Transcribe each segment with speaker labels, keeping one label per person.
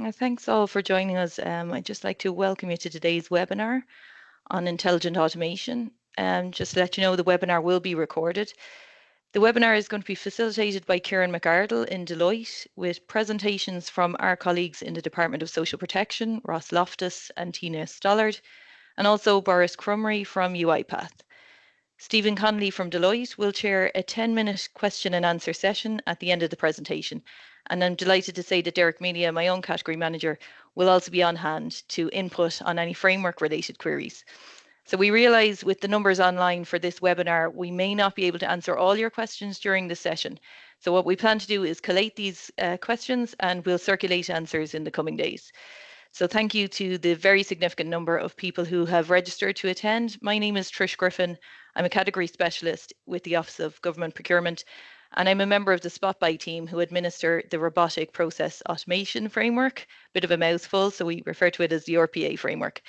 Speaker 1: Thanks all for joining us. I'd just like to welcome you to today's webinar on intelligent automation. Just to let you know, the webinar will be recorded. The webinar is going to be facilitated by Kieran McArdle in Deloitte, with presentations from our colleagues in the Department of Social Protection, Ross Loftus and Tina Stollard, and also Boris Crumry from UiPath. Stephen Connolly from Deloitte will chair a 10-minute question and answer session at the end of the presentation. And I'm delighted to say that Derek Media, my own category manager, will also be on hand to input on any framework-related queries. So we realise with the numbers online for this webinar, we may not be able to answer all your questions during the session. So what we plan to do is collate these questions and we'll circulate answers in the coming days. So thank you to the very significant number of people who have registered to attend. My name is Trish Griffin. I'm a category specialist with the Office of Government Procurement, and I'm a member of the Spotby team who administer the Robotic Process Automation Framework, bit of a mouthful, so we refer to it as the RPA framework.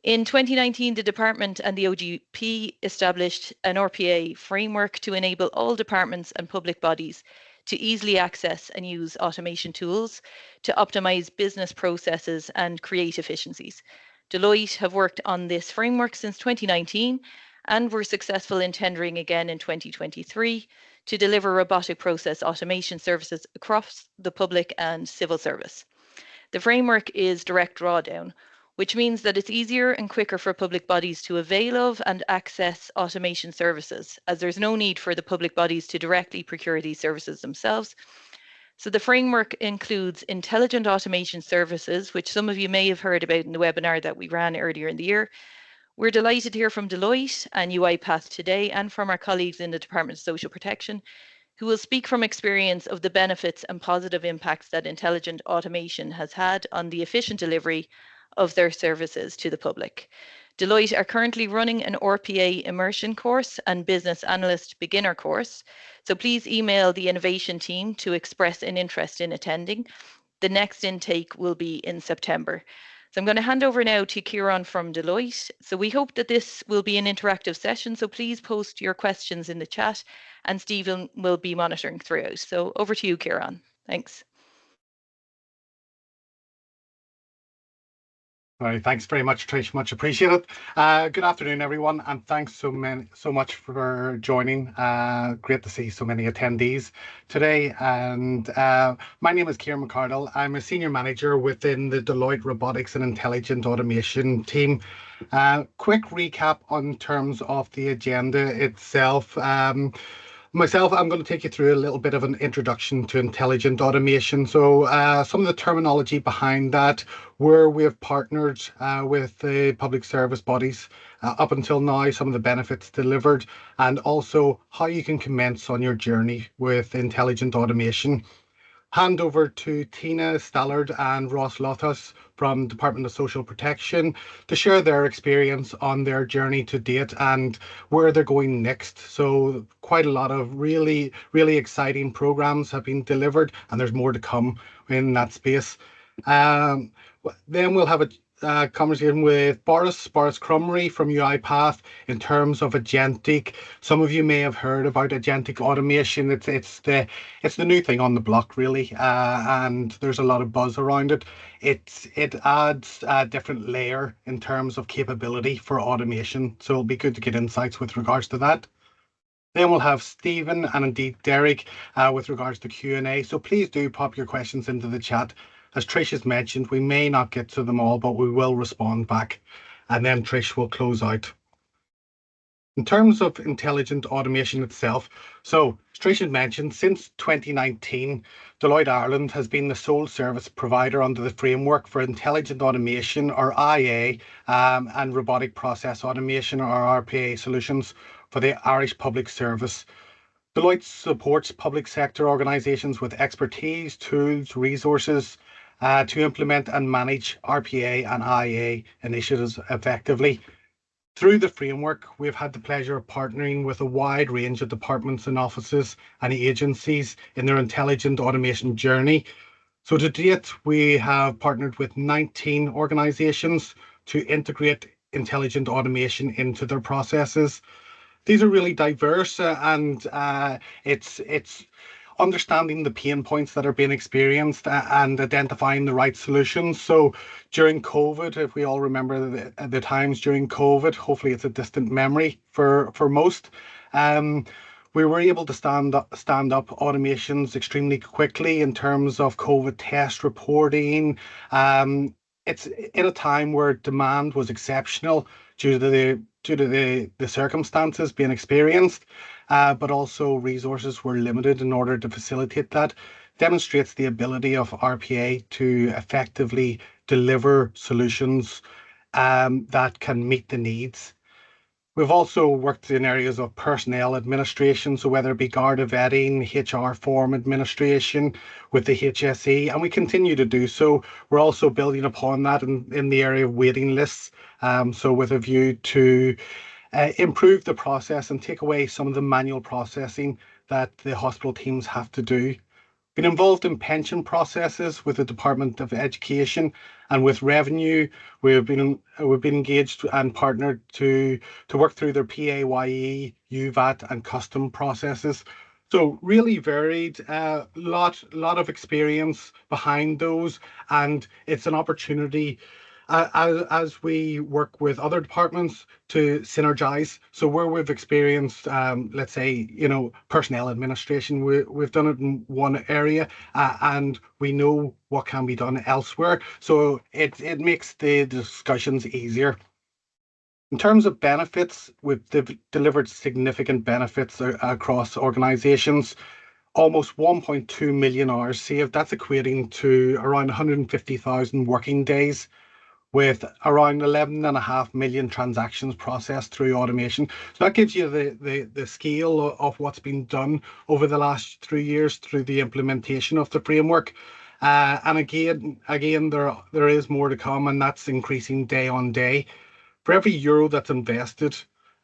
Speaker 1: In 2019, the department and the OGP established an RPA framework to enable all departments and public bodies to easily access and use automation tools to optimize business processes and create efficiencies. Deloitte have worked on this framework since 2019 and were successful in tendering again in 2023 to deliver robotic process automation services across the public and civil service. The framework is direct drawdown, which means that it's easier and quicker for public bodies to avail of and access automation services, as there's no need for the public bodies to directly procure these services themselves. So the framework includes intelligent automation services, which some of you may have heard about in the webinar that we ran earlier in the year. We're delighted to hear from Deloitte and UiPath today, and from our colleagues in the Department of Social Protection, who will speak from experience of the benefits and positive impacts that intelligent automation has had on the efficient delivery of their services to the public. Deloitte are currently running an RPA immersion course and business analyst beginner course. So please email the innovation team to express an interest in attending. The next intake will be in September. So I'm going to hand over now to Kieran from Deloitte. So we hope that this will be an interactive session. So please post your questions in the chat and Stephen will be monitoring throughout. So over to you, Kieran. Thanks.
Speaker 2: All right, thanks very much, Trish. Much appreciated. Good afternoon, everyone, and thanks so much for joining. Great to see so many attendees today. And my name is Kieran McArdle. I'm a senior manager within the Deloitte Robotics and Intelligent Automation team. Quick recap on terms of the agenda itself. Myself, I'm going to take you through a little bit of an introduction to intelligent automation. So some of the terminology behind that, where we have partnered with the public service bodies up until now, some of the benefits delivered, and also how you can commence on your journey with intelligent automation. Hand over to Tina Stollard and Ross Loftus from Department of Social Protection to share their experience on their journey to date and where they're going next. So quite a lot of really exciting programs have been delivered, and there's more to come in that space. Then we'll have a conversation with Boris Crumry from UiPath in terms of agentic. Some of you may have heard about agentic automation. It's the new thing on the block, really, and there's a lot of buzz around it. It adds a different layer in terms of capability for automation, so it'll be good to get insights with regards to that. Then we'll have Stephen and indeed Derek with regards to Q&A. So please do pop your questions into the chat. As Trish has mentioned, we may not get to them all, but we will respond back. And then Trish will close out. In terms of intelligent automation itself, so as Trish had mentioned, since 2019, Deloitte Ireland has been the sole service provider under the framework for intelligent automation, or IA, and robotic process automation, or RPA solutions for the Irish Public Service. Deloitte supports public sector organisations with expertise, tools, resources, to implement and manage RPA and IA initiatives effectively. Through the framework, we've had the pleasure of partnering with a wide range of departments and offices and agencies in their intelligent automation journey. So to date, we have partnered with 19 organisations to integrate intelligent automation into their processes. These are really diverse, and it's understanding the pain points that are being experienced and identifying the right solutions. So during COVID, if we all remember the times during COVID, hopefully it's a distant memory for most. We were able to stand up automations extremely quickly in terms of COVID test reporting. It's in a time where demand was exceptional due to the circumstances being experienced, but also resources were limited in order to facilitate that. Demonstrates the ability of RPA to effectively deliver solutions that can meet the needs. We've also worked in areas of personnel administration, so whether it be Garda vetting, HR form administration with the HSE, and we continue to do so. We're also building upon that in the area of waiting lists, so with a view to improve the process and take away some of the manual processing that the hospital teams have to do. Been involved in pension processes with the Department of Education and with Revenue. We've been engaged and partnered to work through their PAYE, UVAT, and custom processes. So really varied, lot of experience behind those, and it's an opportunity as we work with other departments to synergize. So where we've experienced, let's say, personnel administration, we've done it in one area, and we know what can be done elsewhere. So it makes the discussions easier. In terms of benefits, we've delivered significant benefits across organizations. Almost 1.2 million hours saved. That's equating to around 150,000 working days, with around 11.5 million transactions processed through automation. So that gives you the scale of what's been done over the last 3 years through the implementation of the framework. And again, there is more to come, and that's increasing day on day. For every euro that's invested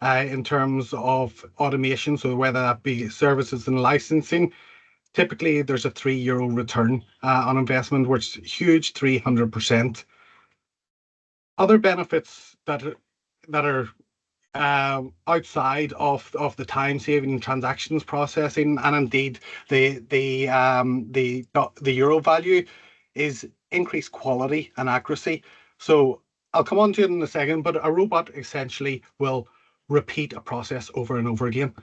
Speaker 2: in terms of automation, so whether that be services and licensing, typically there's a €3 return on investment, which is huge, 300%. Other benefits that are outside of the time saving and transactions processing, and indeed the euro value, is increased quality and accuracy. So I'll come on to it in a second, but a robot essentially will repeat a process over and over again.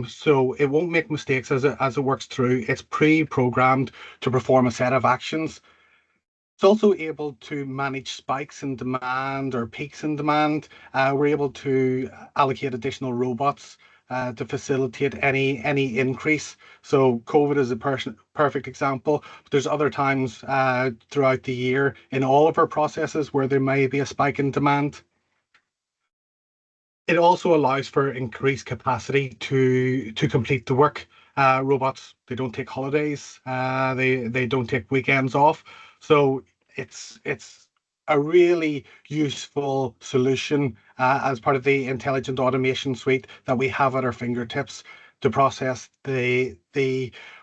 Speaker 2: So it won't make mistakes as it works through. It's pre-programmed to perform a set of actions. It's also able to manage spikes in demand or peaks in demand. We're able to allocate additional robots to facilitate any increase. So COVID is a perfect example. But there's other times throughout the year in all of our processes where there may be a spike in demand. It also allows for increased capacity to complete the work. Robots, they don't take holidays. They don't take weekends off. So it's a really useful solution as part of the intelligent automation suite that we have at our fingertips to process the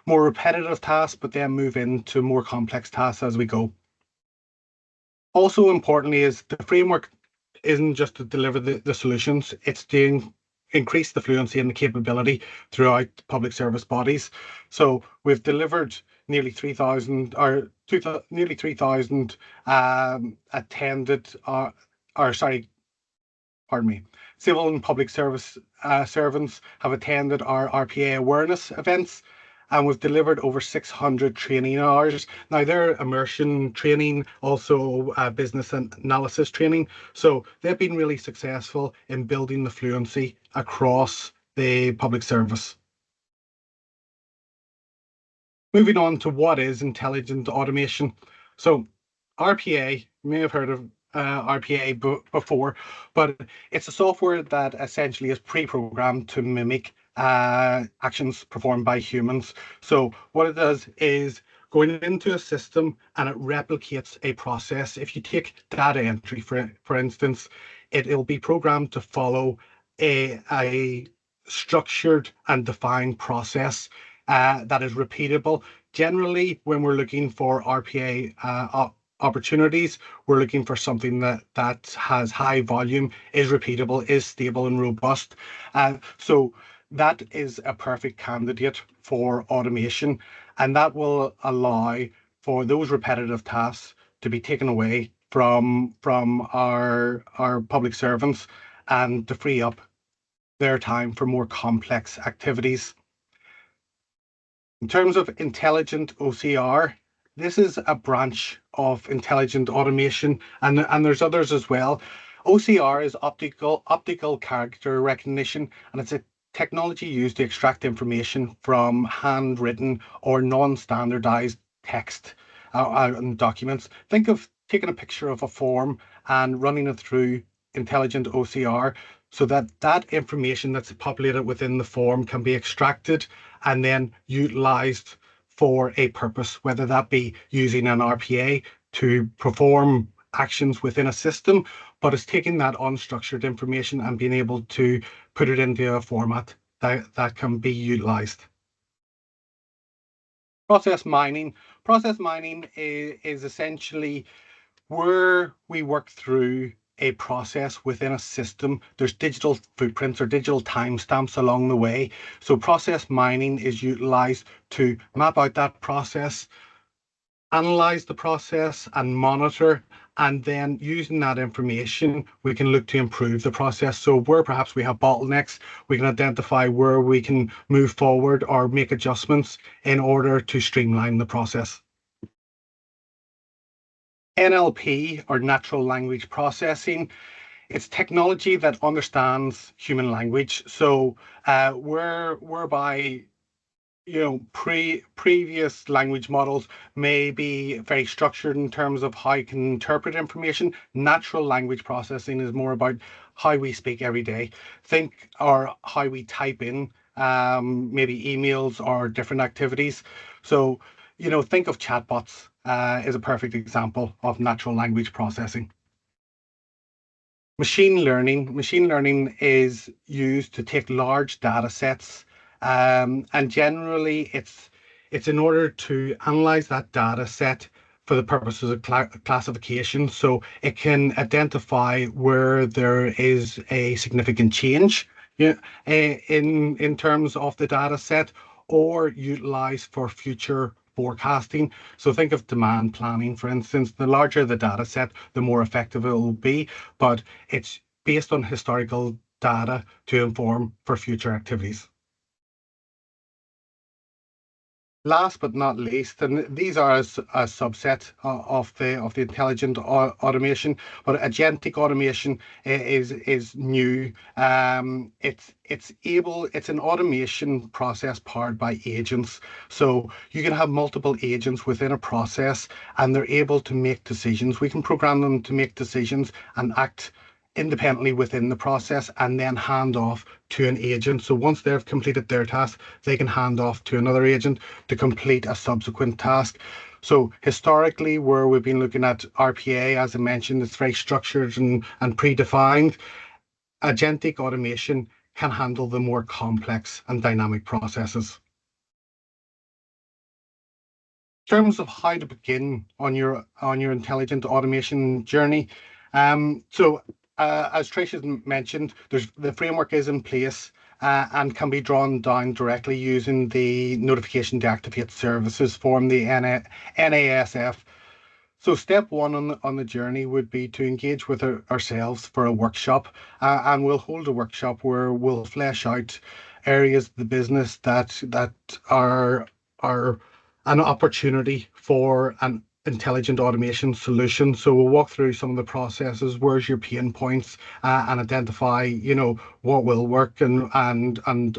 Speaker 2: more repetitive tasks, but then move into more complex tasks as we go. Also importantly is the framework isn't just to deliver the solutions, it's to increase the fluency and the capability throughout public service bodies. So we've delivered nearly 3,000 attended, civil and public service servants have attended our RPA awareness events, and we've delivered over 600 training hours. Now, they're immersion training, also business analysis training. So they've been really successful in building the fluency across the public service. Moving on to what is intelligent automation. So RPA, you may have heard of RPA before, but it's a software that essentially is pre-programmed to mimic actions performed by humans. So what it does is going into a system and it replicates a process. If you take data entry, for instance, it'll be programmed to follow a structured and defined process that is repeatable. Generally, when we're looking for RPA opportunities, we're looking for something that has high volume, is repeatable, is stable and robust. So that is a perfect candidate for automation, and that will allow for those repetitive tasks to be taken away from our public servants and to free up their time for more complex activities. In terms of intelligent OCR, this is a branch of intelligent automation, and there's others as well. OCR is optical character recognition, and it's a technology used to extract information from handwritten or non-standardized text and documents. Think of taking a picture of a form and running it through intelligent OCR so that that information that's populated within the form can be extracted and then utilized for a purpose, whether that be using an RPA to perform actions within a system, but it's taking that unstructured information and being able to put it into a format that can be utilized. Process mining. Process mining is essentially where we work through a process within a system. There's digital footprints or digital timestamps along the way. So process mining is utilized to map out that process, analyze the process and monitor, and then using that information, we can look to improve the process. So where perhaps we have bottlenecks, we can identify where we can move forward or make adjustments in order to streamline the process. NLP, or natural language processing, it's technology that understands human language. So whereby previous language models may be very structured in terms of how you can interpret information. Natural language processing is more about how we speak every day. Think or how we type in maybe emails or different activities. So think of chatbots is a perfect example of natural language processing. Machine learning is used to take large data sets, and generally it's in order to analyze that data set for the purposes of classification. So it can identify where there is a significant change in terms of the data set, or utilize for future forecasting. So think of demand planning, for instance. The larger the data set, the more effective it will be, but it's based on historical data to inform for future activities. Last but not least, and these are a subset of the intelligent automation, but agentic automation is new. It's an automation process powered by agents. So you can have multiple agents within a process, and they're able to make decisions. We can program them to make decisions and act independently within the process, and then hand off to an agent. So once they've completed their task, they can hand off to another agent to complete a subsequent task. So historically, where we've been looking at RPA, as I mentioned, it's very structured and predefined. Agentic automation can handle the more complex and dynamic processes. In terms of how to begin on your intelligent automation journey, as Trish has mentioned, the framework is in place and can be drawn down directly using the notification deactivate services form, the NASF. So step one on the journey would be to engage with ourselves for a workshop, and we'll hold a workshop where we'll flesh out areas of the business that are an opportunity for an intelligent automation solution. So we'll walk through some of the processes, where's your pain points, and identify, what will work and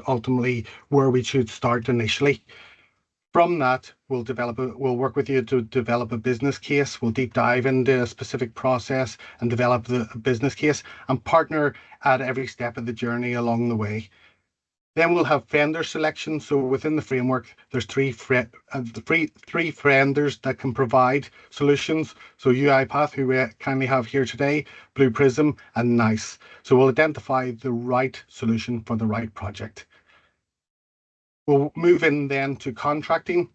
Speaker 2: ultimately where we should start initially. From that, we'll work with you to develop a business case. We'll deep dive into a specific process and develop the business case, and partner at every step of the journey along the way. Then we'll have vendor selection. So within the framework, there's three vendors that can provide solutions. So UiPath, who we kindly have here today, Blue Prism, and NICE. So we'll identify the right solution for the right project. We'll move in then to contracting.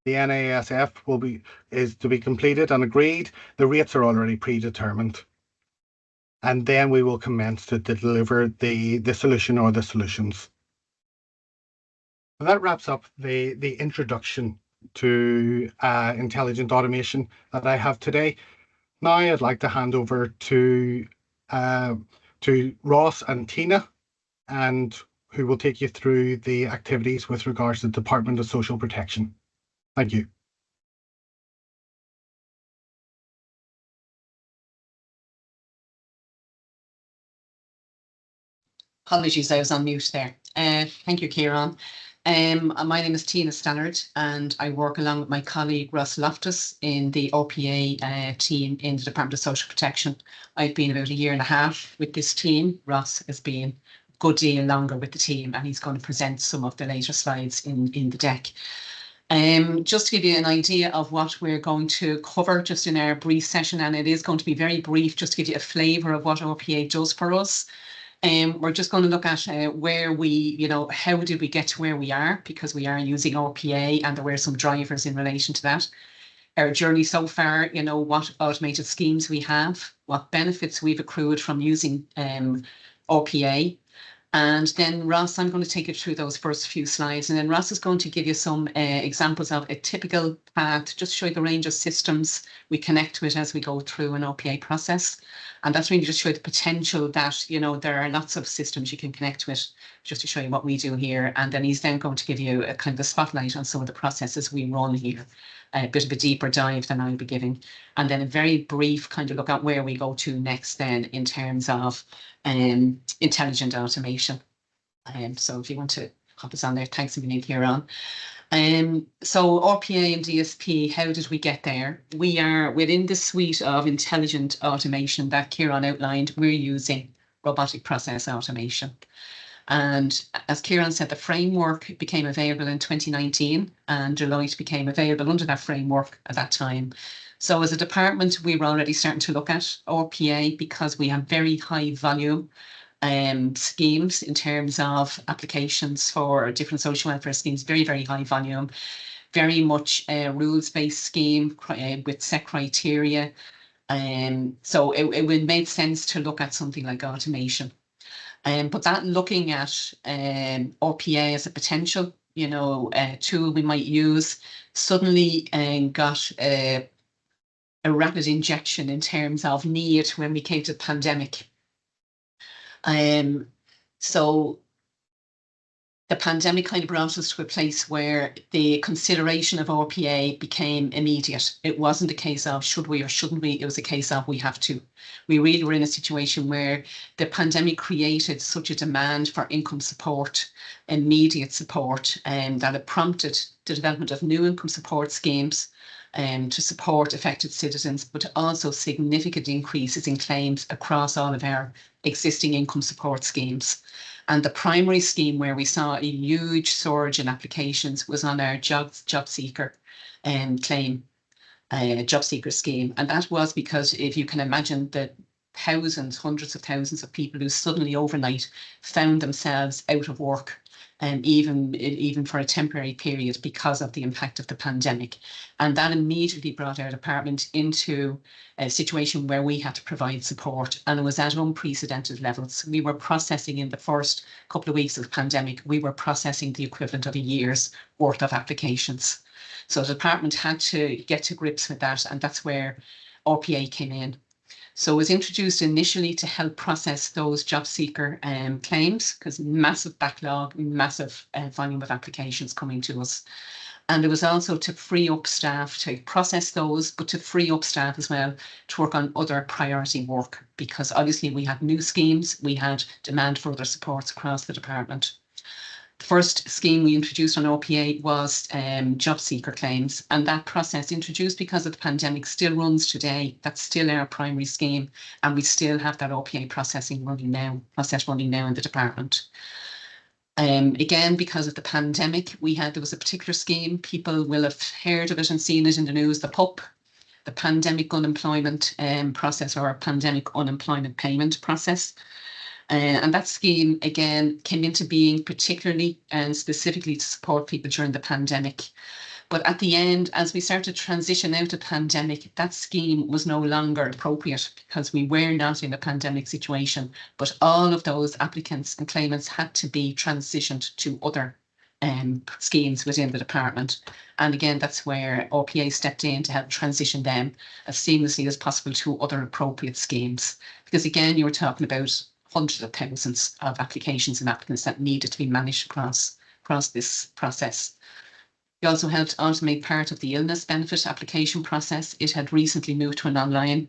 Speaker 2: The NASF is to be completed and agreed. The rates are already predetermined. And then we will commence to deliver the solution or the solutions. That wraps up the introduction to intelligent automation that I have today. Now I'd like to hand over uh, to Ross and Tina, and who will take you through the activities with regards to the Department of Social Protection. Thank you.
Speaker 3: Apologies, I was on mute there. Thank you, Kieran. My name is Tina Stannard, and I work along with my colleague Ross Loftus in the RPA team in the Department of Social Protection. I've been about 1.5 years with this team. Ross has been a good deal longer with the team, and he's going to present some of the later slides in the deck. Just to give you an idea of what we're going to cover just in our brief session, and it is going to be very brief, just to give you a flavour of what RPA does for us. We're just going to look at where we, how did we get to where we are, because we are using RPA and there were some drivers in relation to that. Our journey so far, what automated schemes we have, what benefits we've accrued from using RPA. And then Ross, I'm going to take you through those first few slides, and then Ross is going to give you some examples of a typical path, just show you the range of systems we connect with as we go through an RPA process. And that's really just show you the potential that, there are lots of systems you can connect with, just to show you what we do here. And then he's then going to give you a kind of a spotlight on some of the processes we run here, a bit of a deeper dive than I'll be giving. And then a very brief kind of look at where we go to next then in terms of intelligent automation. So if you want to hop us on there, thanks a million, Kieran. So RPA and DSP, how did we get there? We are within the suite of intelligent automation that Kieran outlined. We're using robotic process automation. And as Kieran said, the framework became available in 2019, and Deloitte became available under that framework at that time. So as a department, we were already starting to look at RPA because we have very high volume schemes in terms of applications for different social welfare schemes, very, very high volume, very much a rules-based scheme with set criteria. So it made sense to look at something like automation. But that looking at RPA as a potential, tool we might use, suddenly got a rapid injection in terms of need when we came to the pandemic. So the pandemic kind of brought us to a place where the consideration of RPA became immediate. It wasn't a case of should we or shouldn't we, it was a case of we have to. We really were in a situation where the pandemic created such a demand for income support, immediate support, that it prompted the development of new income support schemes to support affected citizens, but also significant increases in claims across all of our existing income support schemes. And the primary scheme where we saw a huge surge in applications was on our job seeker claim, job seeker scheme. And that was because if you can imagine the thousands, hundreds of thousands of people who suddenly overnight found themselves out of work, even for a temporary period because of the impact of the pandemic. And that immediately brought our department into a situation where we had to provide support, and it was at unprecedented levels. We were processing in the first couple of weeks of the pandemic, we were processing the equivalent of a year's worth of applications. So the department had to get to grips with that, and that's where RPA came in. So it was introduced initially to help process those job seeker claims, because massive backlog, massive volume of applications coming to us. And it was also to free up staff to process those, but to free up staff as well to work on other priority work, because obviously we had new schemes, we had demand for other supports across the department. The first scheme we introduced on RPA was job seeker claims, and that process introduced because of the pandemic still runs today. That's still our primary scheme, and we still have that RPA process running now in the department. Again, because of the pandemic, there was a particular scheme, people will have heard of it and seen it in the news, the PUP, the Pandemic Unemployment Process, or Pandemic Unemployment Payment Process. And that scheme, again, came into being particularly and specifically to support people during the pandemic. But at the end, as we started to transition out of pandemic, that scheme was no longer appropriate because we were not in a pandemic situation, but all of those applicants and claimants had to be transitioned to other schemes within the department. And again, that's where RPA stepped in to help transition them as seamlessly as possible to other appropriate schemes. Because again, you were talking about hundreds of thousands of applications and applicants that needed to be managed across this process. We also helped automate part of the illness benefit application process. It had recently moved to an online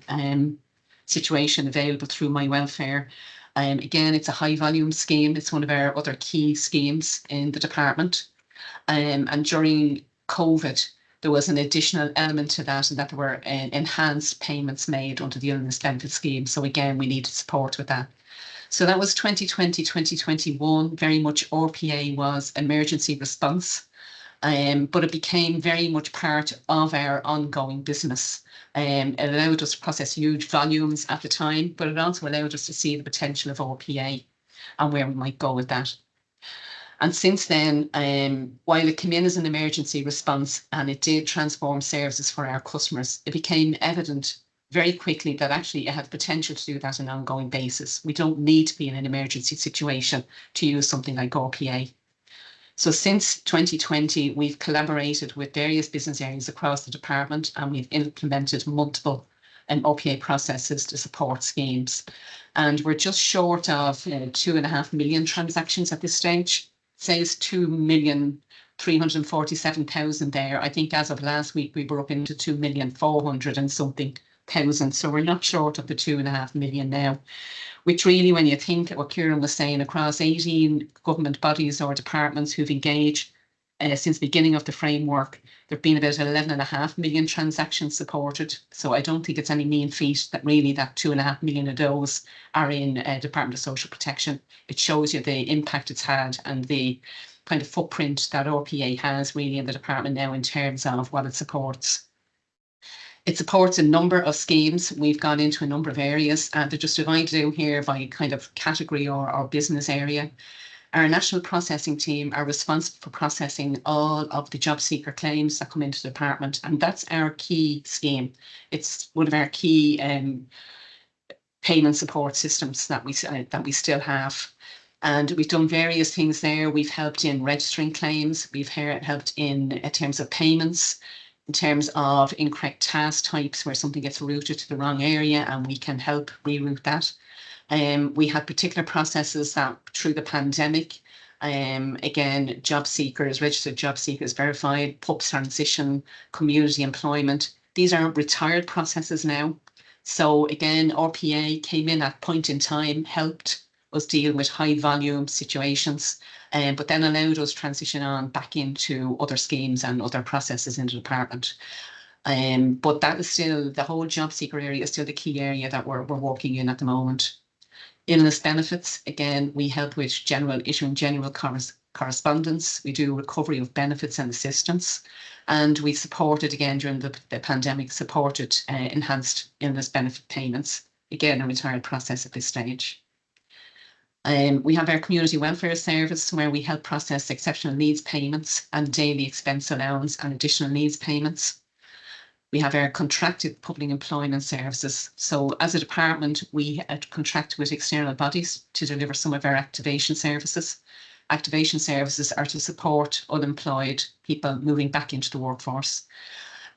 Speaker 3: situation available through My Welfare. Again, it's a high volume scheme. It's one of our other key schemes in the department. And during COVID, there was an additional element to that, and that there were enhanced payments made under the illness benefit scheme. So again, we needed support with that. So that was 2020, 2021. Very much RPA was emergency response. But it became very much part of our ongoing business. It allowed us to process huge volumes at the time, but it also allowed us to see the potential of RPA and where we might go with that. And since then, while it came in as an emergency response and it did transform services for our customers, it became evident very quickly that actually it had potential to do that on an ongoing basis. We don't need to be in an emergency situation to use something like RPA. So since 2020, we've collaborated with various business areas across the department, and we've implemented multiple RPA processes to support schemes. And we're just short of 2.5 million transactions at this stage. It says 2,347,000 there. I think as of last week, we were up into 2,400,000 and something thousand. So we're not short of the 2.5 million now, which really, when you think what Kieran was saying, across 18 government bodies or departments who've engaged since the beginning of the framework, there've been about 11.5 million transactions supported. So I don't think it's any mean feat that really that 2.5 million of those are in Department of Social Protection. It shows you the impact it's had and the kind of footprint that RPA has really in the department now in terms of what it supports. It supports a number of schemes. We've gone into a number of areas. They're just divided out here by kind of category or business area. Our national processing team are responsible for processing all of the job seeker claims that come into the department, and that's our key scheme. It's one of our key payment support systems that we still have. And we've done various things there. We've helped in registering claims. We've helped in terms of payments, in terms of incorrect task types where something gets routed to the wrong area, and we can help reroute that. We had particular processes that through the pandemic, again, job seekers, registered job seekers verified, PUPs transition, community employment. These are retired processes now. So again, RPA came in at point in time, helped us deal with high volume situations, but then allowed us transition on back into other schemes and other processes in the department. But that is still, the whole job seeker area is still the key area that we're working in at the moment. Illness benefits, again, we help with issuing general correspondence. We do recovery of benefits and assistance. And we supported, again, during the pandemic, supported enhanced illness benefit payments. Again, a retired process at this stage. We have our community welfare service where we help process exceptional needs payments and daily expense allowance and additional needs payments. We have our contracted public employment services. So as a department, we contract with external bodies to deliver some of our activation services. Activation services are to support unemployed people moving back into the workforce.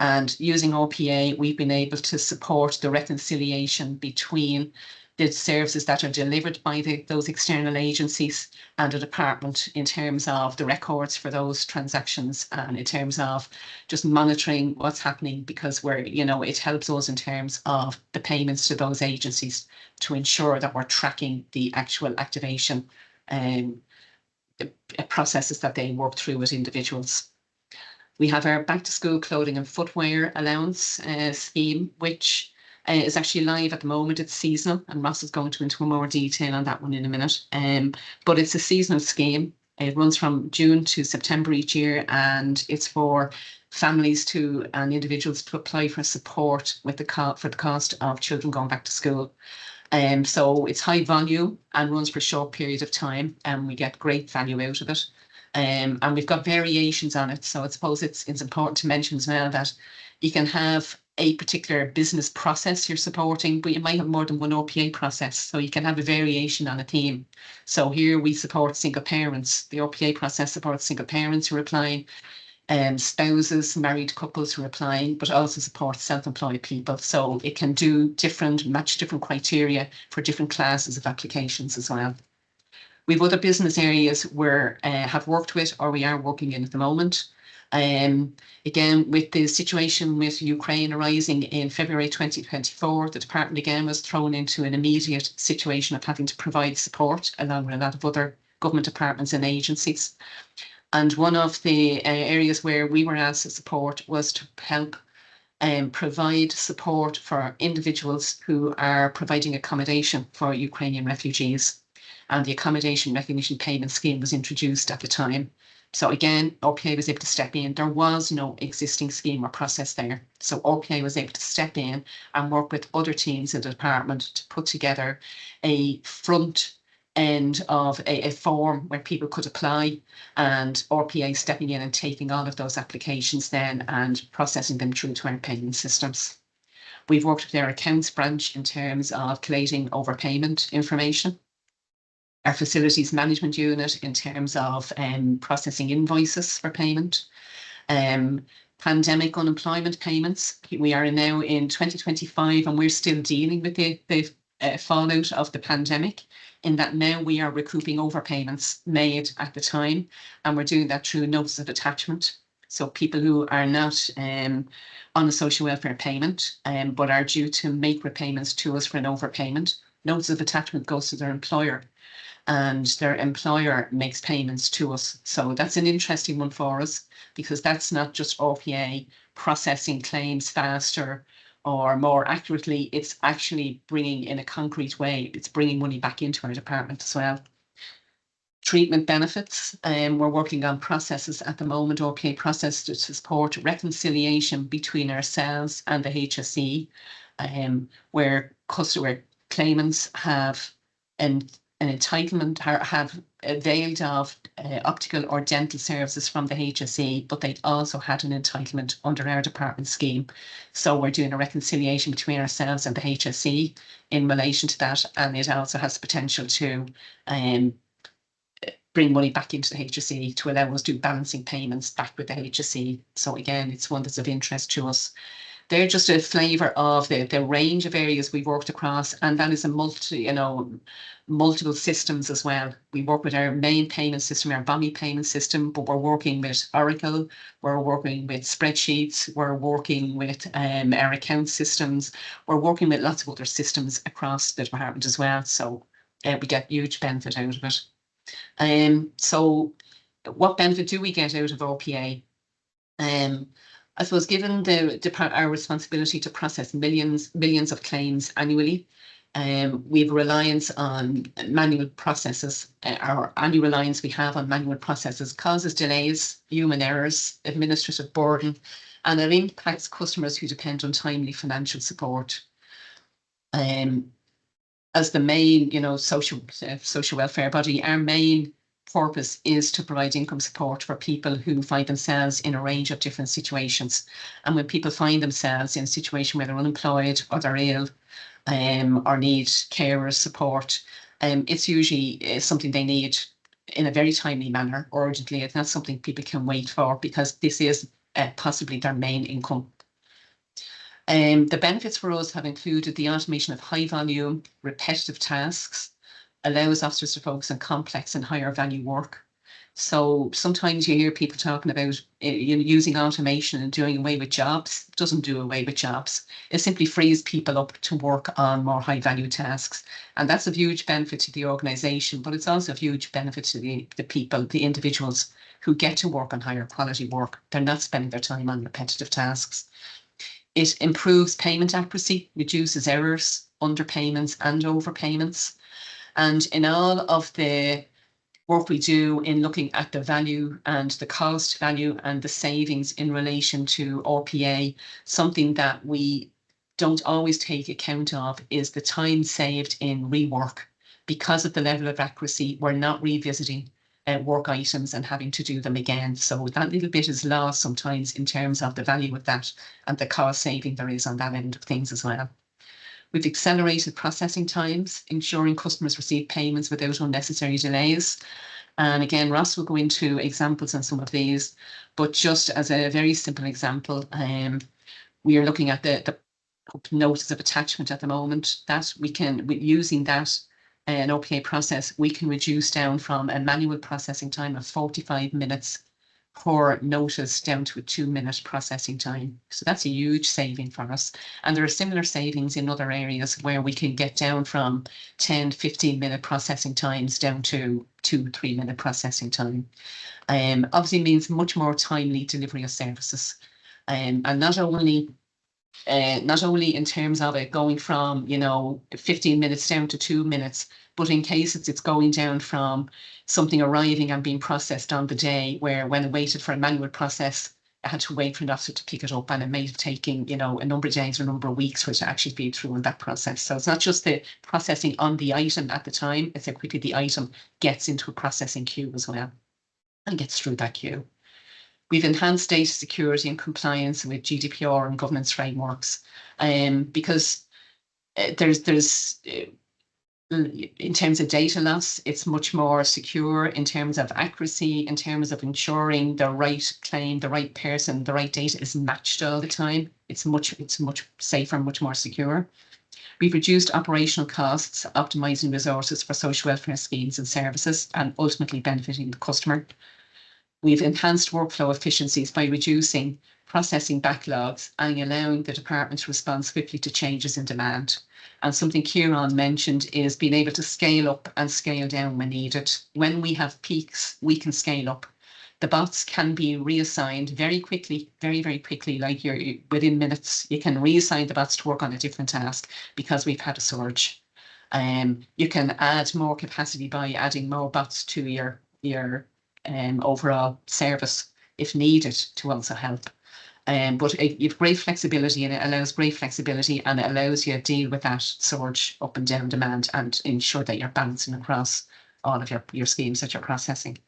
Speaker 3: And using RPA, we've been able to support the reconciliation between the services that are delivered by those external agencies and the department in terms of the records for those transactions and in terms of just monitoring what's happening, because it helps us in terms of the payments to those agencies to ensure that we're tracking the actual activation processes that they work through with individuals. We have our back to school clothing and footwear allowance scheme, which is actually live at the moment. It's seasonal, and Ross is going to go into more detail on that one in a minute. But it's a seasonal scheme. It runs from June to September each year, and it's for families and individuals to apply for support with for the cost of children going back to school. So it's high volume and runs for a short period of time, and we get great value out of it. And we've got variations on it. So I suppose it's important to mention as well that you can have a particular business process you're supporting, but you might have more than one OPA process, so you can have a variation on a theme. So here we support single parents. The OPA process supports single parents who are applying, spouses, married couples who are applying, but also supports self-employed people. So it can do match different criteria for different classes of applications as well. We've other business areas we're have worked with or we are working in at the moment. Again, with the situation with Ukraine arising in February 2024, the department again was thrown into an immediate situation of having to provide support along with a lot of other government departments and agencies. And one of the areas where we were asked to support was to help provide support for individuals who are providing accommodation for Ukrainian refugees. And the accommodation recognition payment scheme was introduced at the time. So again, OPA was able to step in. There was no existing scheme or process there. So OPA was able to step in and work with other teams in the department to put together a front end of a form where people could apply, and RPA stepping in and taking all of those applications then and processing them through to our payment systems. We've worked with our accounts branch in terms of collating overpayment information. Our facilities management unit in terms of processing invoices for payment. Pandemic unemployment payments. We are now in 2025 and we're still dealing with the fallout of the pandemic, in that now we are recouping overpayments made at the time, and we're doing that through notice of attachment. So people who are not on a social welfare payment but are due to make repayments to us for an overpayment, notice of attachment goes to their employer and their employer makes payments to us. So that's an interesting one for us, because that's not just RPA processing claims faster or more accurately, it's actually bringing in a concrete way, it's bringing money back into our department as well. Treatment benefits, we're working on processes at the moment, RPA process to support reconciliation between ourselves and the HSE, where customer claimants have an entitlement, have availed of optical or dental services from the HSE, but they also had an entitlement under our department scheme. So we're doing a reconciliation between ourselves and the HSE in relation to that, and it also has the potential to bring money back into the HSE to allow us to do balancing payments back with the HSE. So again, it's one that's of interest to us. They're just a flavour of the range of areas we've worked across, and that is a multiple systems as well. We work with our main payment system, our BOMI payment system, but we're working with Oracle, we're working with spreadsheets, we're working with our account systems, we're working with lots of other systems across the department as well. So we get huge benefit out of it. So what benefit do we get out of OPA? I suppose, given our responsibility to process millions of claims annually, we have a reliance on manual processes. Our annual reliance we have on manual processes causes delays, human errors, administrative burden, and it impacts customers who depend on timely financial support. As the main, social welfare body, our main purpose is to provide income support for people who find themselves in a range of different situations. And when people find themselves in a situation where they're unemployed or they're ill or need carers support, it's usually something they need in a very timely manner, urgently. It's not something people can wait for, because this is possibly their main income. The benefits for us have included the automation of high volume, repetitive tasks, allows officers to focus on complex and higher value work. So sometimes you hear people talking about using automation and doing away with jobs. It doesn't do away with jobs. It simply frees people up to work on more high value tasks. And that's a huge benefit to the organisation, but it's also a huge benefit to the people, the individuals who get to work on higher quality work. They're not spending their time on repetitive tasks. It improves payment accuracy, reduces errors, underpayments and overpayments. And in all of the work we do in looking at the value and the cost value and the savings in relation to RPA, something that we don't always take account of is the time saved in rework. Because of the level of accuracy, we're not revisiting work items and having to do them again. So that little bit is lost sometimes in terms of the value of that and the cost saving there is on that end of things as well. We've accelerated processing times, ensuring customers receive payments without unnecessary delays. And again, Ross will go into examples on some of these, but just as a very simple example, we are looking at the notice of attachment at the moment, that we can, using that an OPA process, we can reduce down from a manual processing time of 45 minutes per notice down to a 2-minute processing time. So that's a huge saving for us. And there are similar savings in other areas where we can get down from 10, 15-minute processing times down to 2-3-minute processing time. Obviously means much more timely delivery of services. And not only in terms of it going from, 15 minutes down to 2 minutes, but in cases it's going down from something arriving and being processed on the day, where when it waited for a manual process, I had to wait for an officer to pick it up, and it may have taken, a number of days or a number of weeks for it to actually feed through in that process. So it's not just the processing on the item at the time, it's how quickly the item gets into a processing queue as well and gets through that queue. We've enhanced data security and compliance with GDPR and governance frameworks, because there's in terms of data loss, it's much more secure in terms of accuracy, in terms of ensuring the right claim, the right person, the right data is matched all the time. It's much safer, much more secure. We've reduced operational costs, optimizing resources for social welfare schemes and services, and ultimately benefiting the customer. We've enhanced workflow efficiencies by reducing processing backlogs and allowing the department to respond swiftly to changes in demand. And something Kieran mentioned is being able to scale up and scale down when needed. When we have peaks, we can scale up. The bots can be reassigned very quickly, very, very quickly, like within minutes. You can reassign the bots to work on a different task because we've had a surge. You can add more capacity by adding more bots to your overall service if needed to also help. But you've great flexibility, and it allows great flexibility, and it allows you to deal with that surge up and down demand and ensure that you're balancing across all of your schemes that you're processing.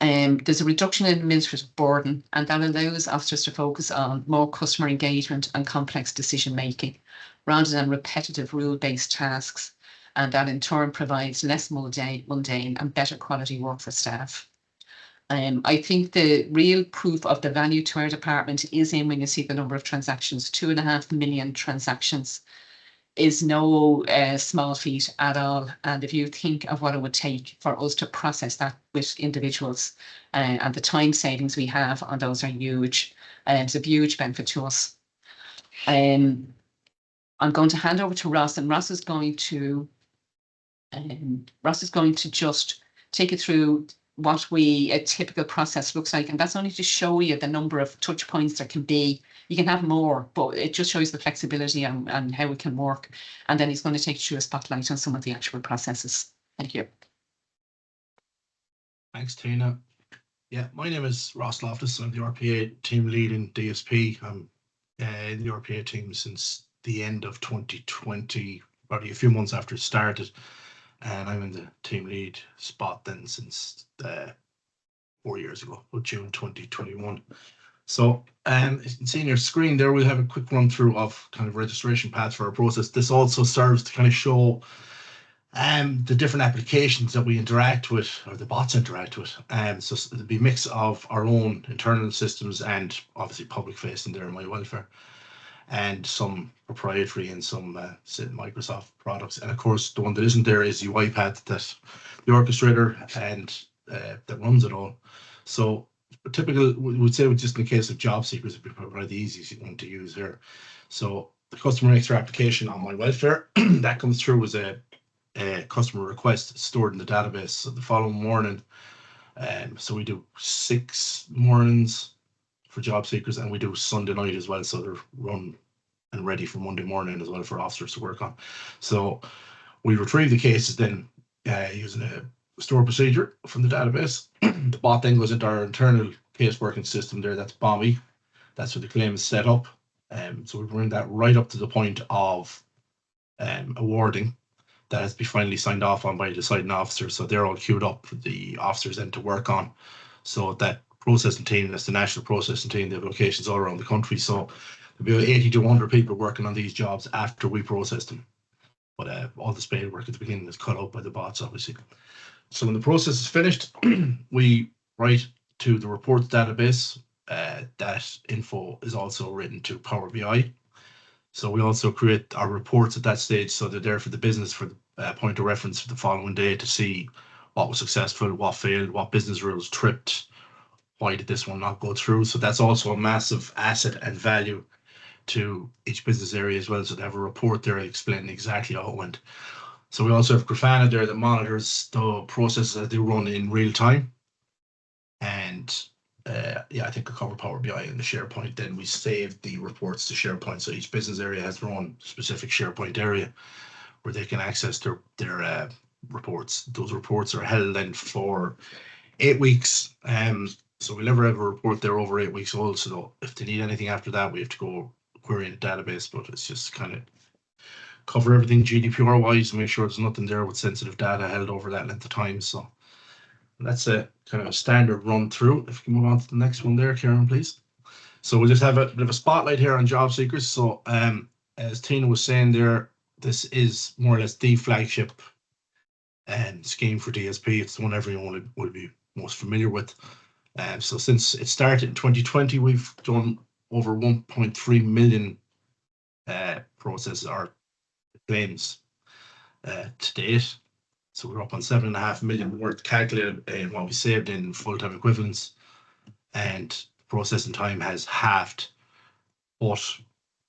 Speaker 3: There's a reduction in administrative burden, and that allows officers to focus on more customer engagement and complex decision making rather than repetitive rule-based tasks, and that in turn provides less mundane and better quality work for staff. I think the real proof of the value to our department is in when you see the number of transactions. 2.5 million transactions is no small feat at all. And if you think of what it would take for us to process that with individuals, and the time savings we have on those are huge. It's a huge benefit to us. I'm going to hand over to Ross, and Ross is going to just take you through what a typical process looks like, and that's only to show you the number of touch points there can be. You can have more, but it just shows the flexibility and how it can work. And then he's going to take you through a spotlight on some of the actual processes. Thank you.
Speaker 4: Thanks, Tina. Yeah, my name is Ross Loftus. I'm the RPA team lead in DSP. I'm in the RPA team since the end of 2020, probably a few months after it started. And I'm in the team lead spot then since 4 years ago, June 2021. So seeing your screen there, we'll have a quick run through of kind of registration paths for our process. This also serves to kind of show the different applications that we interact with, or the bots interact with. So it'll be a mix of our own internal systems and obviously public facing there in My Welfare, and some proprietary and some Microsoft products. And of course, the one that isn't there is UiPath, that the orchestrator and that runs it all. So typical, we would say, just in the case of job seekers, it'd be probably the easiest one to use here. So the customer extra application on My Welfare, that comes through as a customer request stored in the database. So the following morning, so we do 6 mornings for job seekers, and we do Sunday night as well, so they're run and ready for Monday morning as well for officers to work on. So we retrieve the cases then using a store procedure from the database. The bot then goes into our internal case working system there, that's BOMI. That's where the claim is set up. So we bring that right up to the point of awarding. that has been finally signed off on by the deciding officer. So they're all queued up for the officers then to work on. So that processing team, that's the national processing team, they have locations all around the country. So there'll be 80 to 100 people working on these jobs after we process them. But all the spade work at the beginning is cut out by the bots, obviously. So when the process is finished, we write to the reports database. That info is also written to Power BI. So we also create our reports at that stage, so they're there for the business for the point of reference for the following day to see what was successful, what failed, what business rules tripped, why did this one not go through. So that's also a massive asset and value to each business area as well. So they have a report there explaining exactly how it went. So we also have Grafana there that monitors the processes as they run in real time. And yeah, I think I cover Power BI in the SharePoint. Then we save the reports to SharePoint. So each business area has their own specific SharePoint area where they can access their reports. Those reports are held then for 8 weeks. So we'll never have a report there over 8 weeks old. So if they need anything after that, we have to go query the database. But it's just kind of cover everything GDPR wise, make sure there's nothing there with sensitive data held over that length of time. So that's a kind of a standard run through. If you can move on to the next one there, Karen, please. So we'll just have a bit of a spotlight here on job seekers. So as Tina was saying there, this is more or less the flagship scheme for DSP. It's the one everyone will be most familiar with. So since it started in 2020, we've done over 1.3 million processes or claims to date. So we're up on 7.5 million worth calculated in what we saved in full-time equivalents, and processing time has halved. But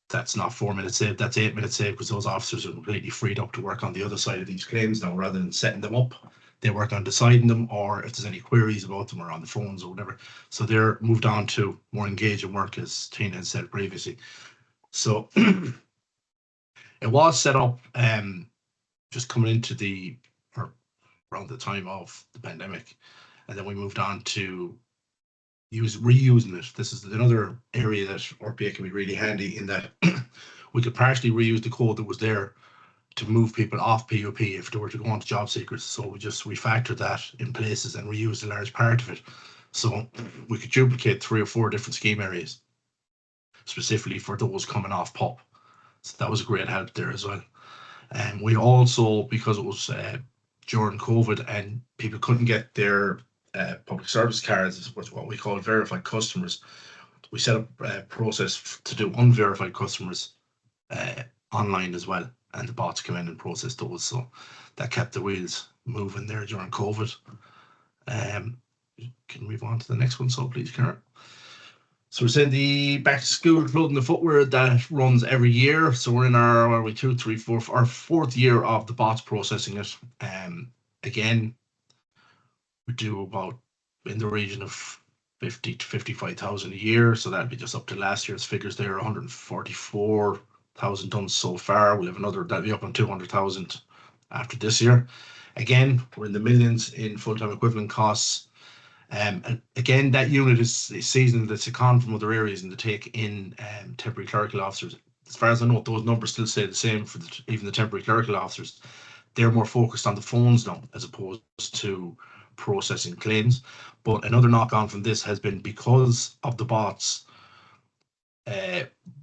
Speaker 4: that's not 4 minutes saved, that's 8 minutes saved, because those officers are completely freed up to work on the other side of these claims now, rather than setting them up. They work on deciding them, or if there's any queries about them, or on the phones or whatever. So they're moved on to more engaging work, as Tina had said previously. So it was set up just coming into around the time of the pandemic, and then we moved on to reusing it. This is another area that RPA can be really handy in that we could partially reuse the code that was there to move people off PUP if they were to go on to job seekers. So we just refactored that in places and reused a large part of it. So we could duplicate 3 or 4 different scheme areas specifically for those coming off PUP. So that was a great help there as well. And we also, because it was during COVID and people couldn't get their public service cards, which what we call verified customers, we set up a process to do unverified customers online as well, and the bots come in and process those. So that kept the wheels moving there during COVID. Can we move on to the next one, so please, Karen? So we're saying the back to school clothing and footwear that runs every year. So we're in our, what are we, 2, 3, 4, our 4th year of the bots processing it. Again, we do about in the region of 50 to 55,000 a year. So that'd be just up to last year's figures there, 144,000 done so far. We'll have another, that'll be up on 200,000 after this year. Again, we're in the millions in full-time equivalent costs. And again, that unit is seasoned, that's a con from other areas, and to take in temporary clerical officers. As far as I know, those numbers still stay the same for even the temporary clerical officers. They're more focused on the phones now as opposed to processing claims. But another knock on from this has been because of the bots,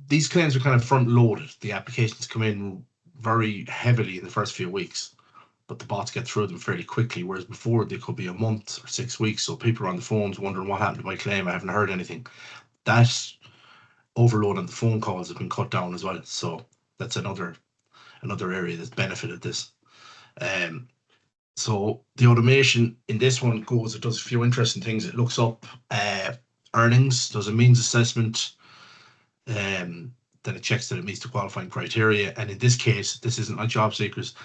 Speaker 4: these claims are kind of front loaded. The applications come in very heavily in the first few weeks, but the bots get through them fairly quickly, whereas before they could be a month or 6 weeks. So people are on the phones wondering what happened to my claim. I haven't heard anything. That overload on the phone calls have been cut down as well. So that's another area that's benefited this. So the automation in this one goes, it does a few interesting things. It looks up earnings, does a means assessment, then it checks that it meets the qualifying criteria. And in this case, this isn't like job seekers.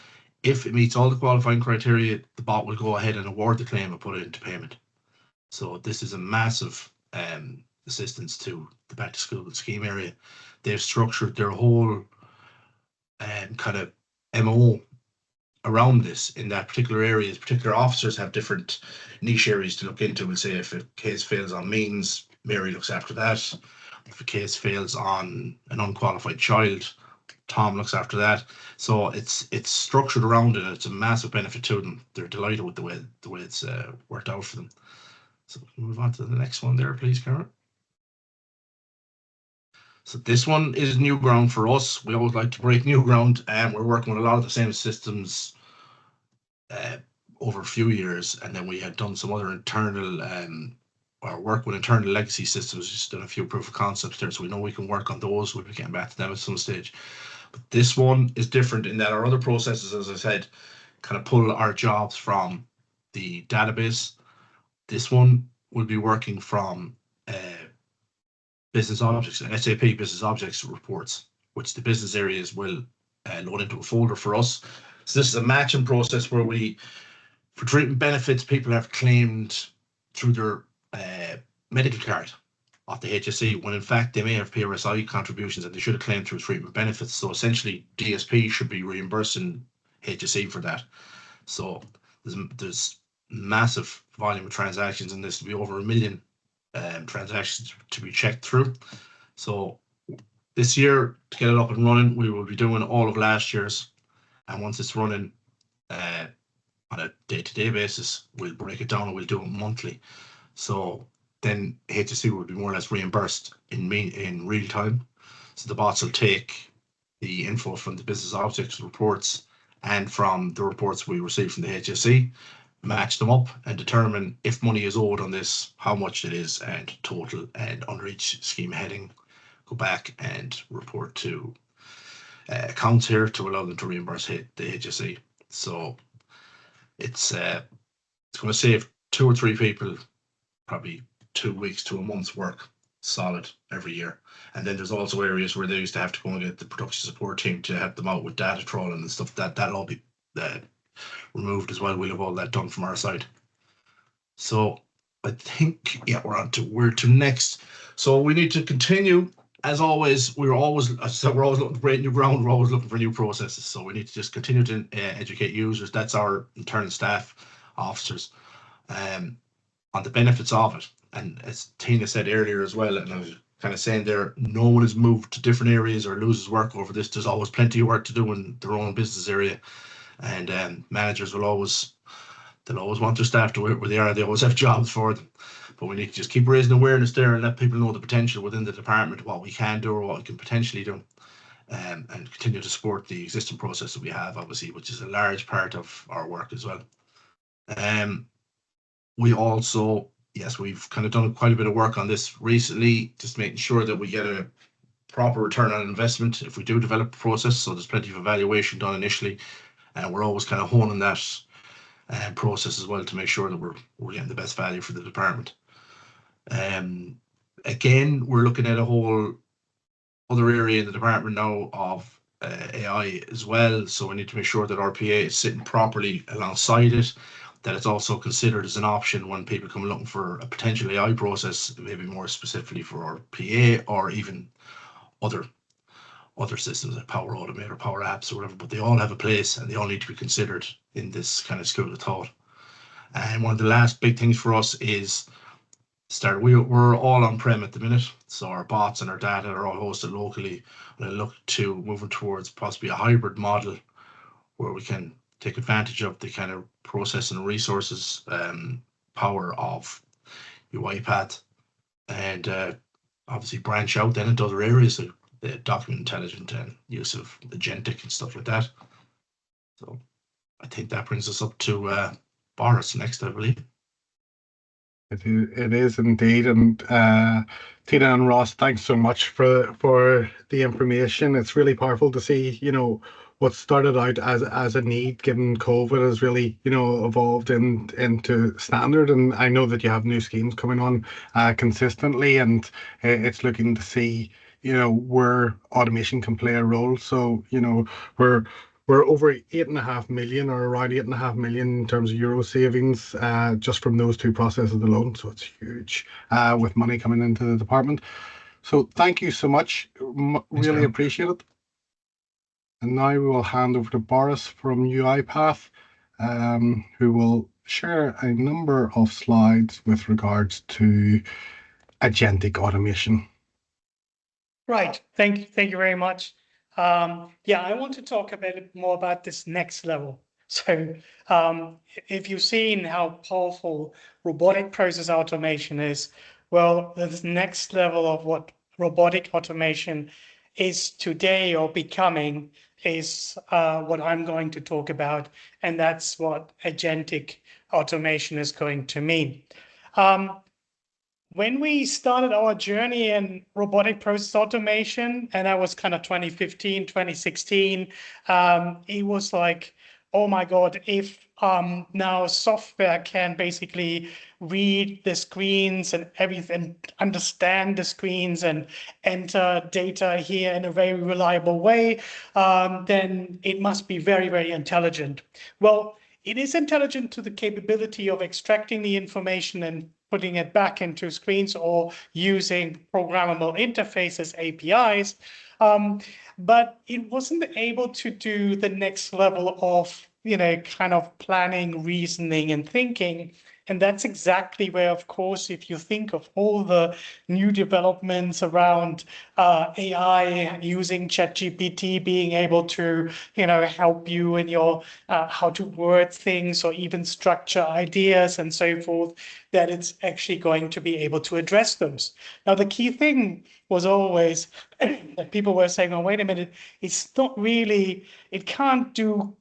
Speaker 4: If it meets all the qualifying criteria, the bot will go ahead and award the claim and put it into payment. So this is a massive assistance to the back to school scheme area. They've structured their whole kind of MO around this in that particular areas. Particular officers have different niche areas to look into. We'll say if a case fails on means, Mary looks after that. If a case fails on an unqualified child, Tom looks after that. So it's structured around it. It's a massive benefit to them. They're delighted with the way it's worked out for them. So we'll move on to the next one there, please, Karen. So this one is new ground for us. We always like to break new ground, and we're working with a lot of the same systems over a few years, and then we had done some other internal or work with internal legacy systems, just done a few proof of concepts there, so we know we can work on those. We'll be getting back to them at some stage. But this one is different in that our other processes, as I said, kind of pull our jobs from the database. This one will be working from business objects, SAP business objects reports, which the business areas will load into a folder for us. So this is a matching process where for treatment benefits, people have claimed through their medical card off the HSE, when in fact they may have PRSI contributions and they should have claimed through treatment benefits. So essentially DSP should be reimbursing HSE for that. So there's massive volume of transactions in this, to be over 1 million transactions to be checked through. So this year, to get it up and running, we will be doing all of last year's, and once it's running on a day-to-day basis, we'll break it down and we'll do it monthly. So then HSE will be more or less reimbursed in real time. So the bots will take the info from the business objects reports and from the reports we receive from the HSE, match them up and determine if money is owed on this, how much it is, and total, and under each scheme heading, go back and report to accounts here to allow them to reimburse the HSE. So it's going to save 2 or 3 people probably 2 weeks to a month's work solid every year. And then there's also areas where they used to have to go and get the production support team to help them out with data trawling and stuff. That'll all be removed as well. We'll have all that done from our side. So I think, yeah, we're to next. So we need to continue. As always, we're always looking to break new ground. We're always looking for new processes. So we need to just continue to educate users. That's our internal staff, officers, on the benefits of it. And as Tina said earlier as well, and I was kind of saying there, no one has moved to different areas or loses work over this. There's always plenty of work to do in their own business area. And managers they'll always want their staff to work where they are. They always have jobs for them. But we need to just keep raising awareness there and let people know the potential within the department, what we can do or what we can potentially do, and continue to support the existing process that we have, obviously, which is a large part of our work as well. We also, yes, we've kind of done quite a bit of work on this recently, just making sure that we get a proper return on investment if we do develop a process. So there's plenty of evaluation done initially, and we're always kind of honing that process as well to make sure that we're getting the best value for the department. Again, we're looking at a whole other area in the department now of AI as well. So we need to make sure that our PA is sitting properly alongside it, that it's also considered as an option when people come looking for a potential AI process, maybe more specifically for our PA or even other systems like Power Automate or Power Apps or whatever, but they all have a place and they all need to be considered in this kind of school of thought. And one of the last big things for us is we're all on-prem at the minute, so our bots and our data are all hosted locally, and I look to moving towards possibly a hybrid model where we can take advantage of the kind of processing and resources power of UiPath and obviously branch out then into other areas like the document intelligence and use of agentic and stuff like that. So I think that brings us up to Boris next, I believe.
Speaker 2: It is indeed, and Tina and Ross, thanks so much for the information. It's really powerful to see, what started out as a need, given COVID, has really, evolved into standard. And I know that you have new schemes coming on consistently, and it's looking to see, where automation can play a role. So, we're over 8.5 million, or around 8.5 million in terms of euro savings just from those two processes alone. So it's huge with money coming into the department. So thank you so much. Really appreciate it. And now we will hand over to Boris from UiPath, who will share a number of slides with regards to agentic automation.
Speaker 5: Right. Thank you very much. Yeah, I want to talk a bit more about this next level. So if you've seen how powerful robotic process automation is, well, the next level of what robotic automation is today or becoming is what I'm going to talk about, and that's what agentic automation is going to mean. When we started our journey in robotic process automation, and that was kind of 2015, 2016, it was like, oh my God, if now software can basically read the screens and everything, understand the screens and enter data here in a very reliable way, then it must be very, very intelligent. Well, it is intelligent to the capability of extracting the information and putting it back into screens or using programmable interfaces, APIs, but it wasn't able to do the next level of, kind of planning, reasoning, and thinking. And that's exactly where, of course, if you think of all the new developments around AI, using ChatGPT, being able to, help you in your how to word things or even structure ideas and so forth, that it's actually going to be able to address those. Now, the key thing was always that people were saying, oh, wait a minute, it's not really, it can't do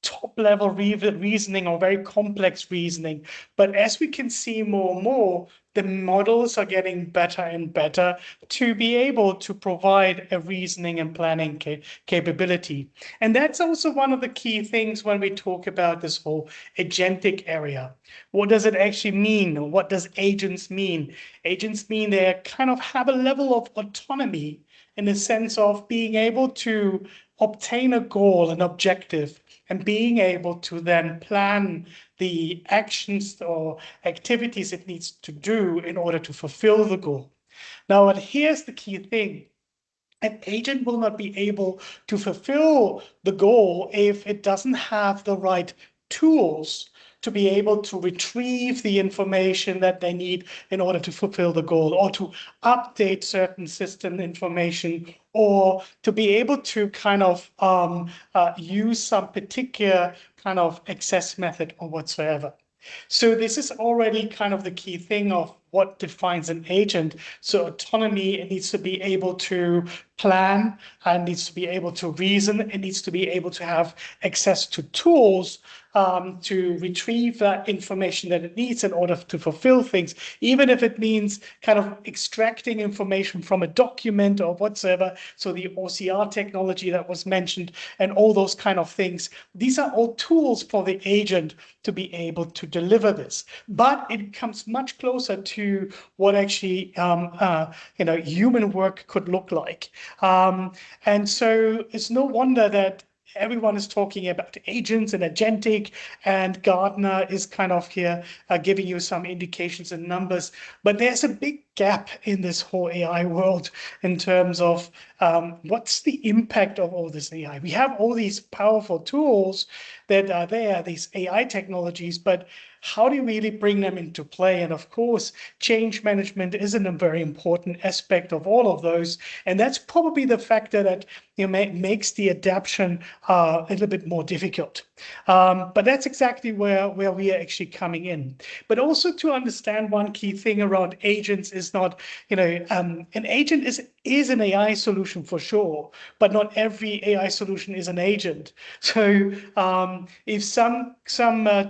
Speaker 5: top level reasoning or very complex reasoning. But as we can see more and more, the models are getting better and better to be able to provide a reasoning and planning capability. And that's also one of the key things when we talk about this whole agentic area. What does it actually mean? What does agents mean? Agents mean they kind of have a level of autonomy in the sense of being able to obtain a goal, an objective, and being able to then plan the actions or activities it needs to do in order to fulfill the goal. Now, and here's the key thing. An agent will not be able to fulfill the goal if it doesn't have the right tools to be able to retrieve the information that they need in order to fulfill the goal, or to update certain system information, or to be able to kind of use some particular kind of access method or whatsoever. So this is already kind of the key thing of what defines an agent. So autonomy, it needs to be able to plan, and needs to be able to reason, it needs to be able to have access to tools to retrieve that information that it needs in order to fulfill things, even if it means kind of extracting information from a document or whatsoever. So the OCR technology that was mentioned and all those kind of things, these are all tools for the agent to be able to deliver this. But it comes much closer to what actually human work could look like. And so it's no wonder that everyone is talking about agents and agentic, and Gartner is kind of here giving you some indications and numbers. But there's a big gap in this whole AI world in terms of what's the impact of all this AI. We have all these powerful tools that are there, these AI technologies, but how do you really bring them into play? And of course, change management is a very important aspect of all of those. And that's probably the factor that makes the adaptation a little bit more difficult. But that's exactly where we are actually coming in. But also to understand one key thing around agents is not, an agent is an AI solution for sure, but not every AI solution is an agent. So if some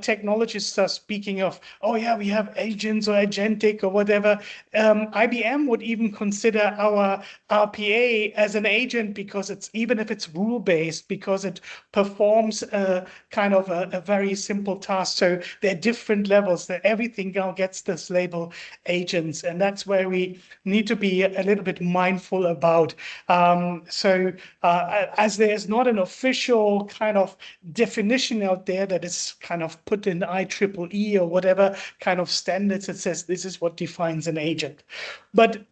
Speaker 5: technologists are speaking of, oh yeah, we have agents or agentic or whatever, IBM would even consider our RPA as an agent, because it's, even if it's rule-based, because it performs kind of a very simple task. So there are different levels that everything now gets this label agents, and that's where we need to be a little bit mindful about. As there's not an official kind of definition out there that is kind of put in IEEE or whatever kind of standards that says this is what defines an agent, but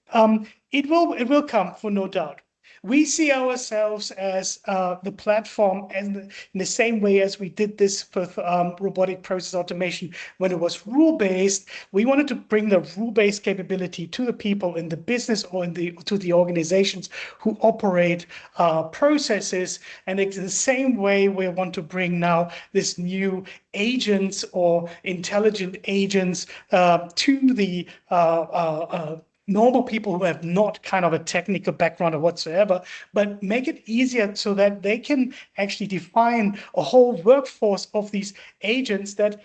Speaker 5: it will come for no doubt. We see ourselves as the platform, and in the same way as we did this with robotic process automation when it was rule-based. We wanted to bring the rule-based capability to the people in the business or to the organizations who operate processes. And it's the same way we want to bring now this new agents or intelligent agents to the normal people who have not kind of a technical background or whatsoever, but make it easier so that they can actually define a whole workforce of these agents that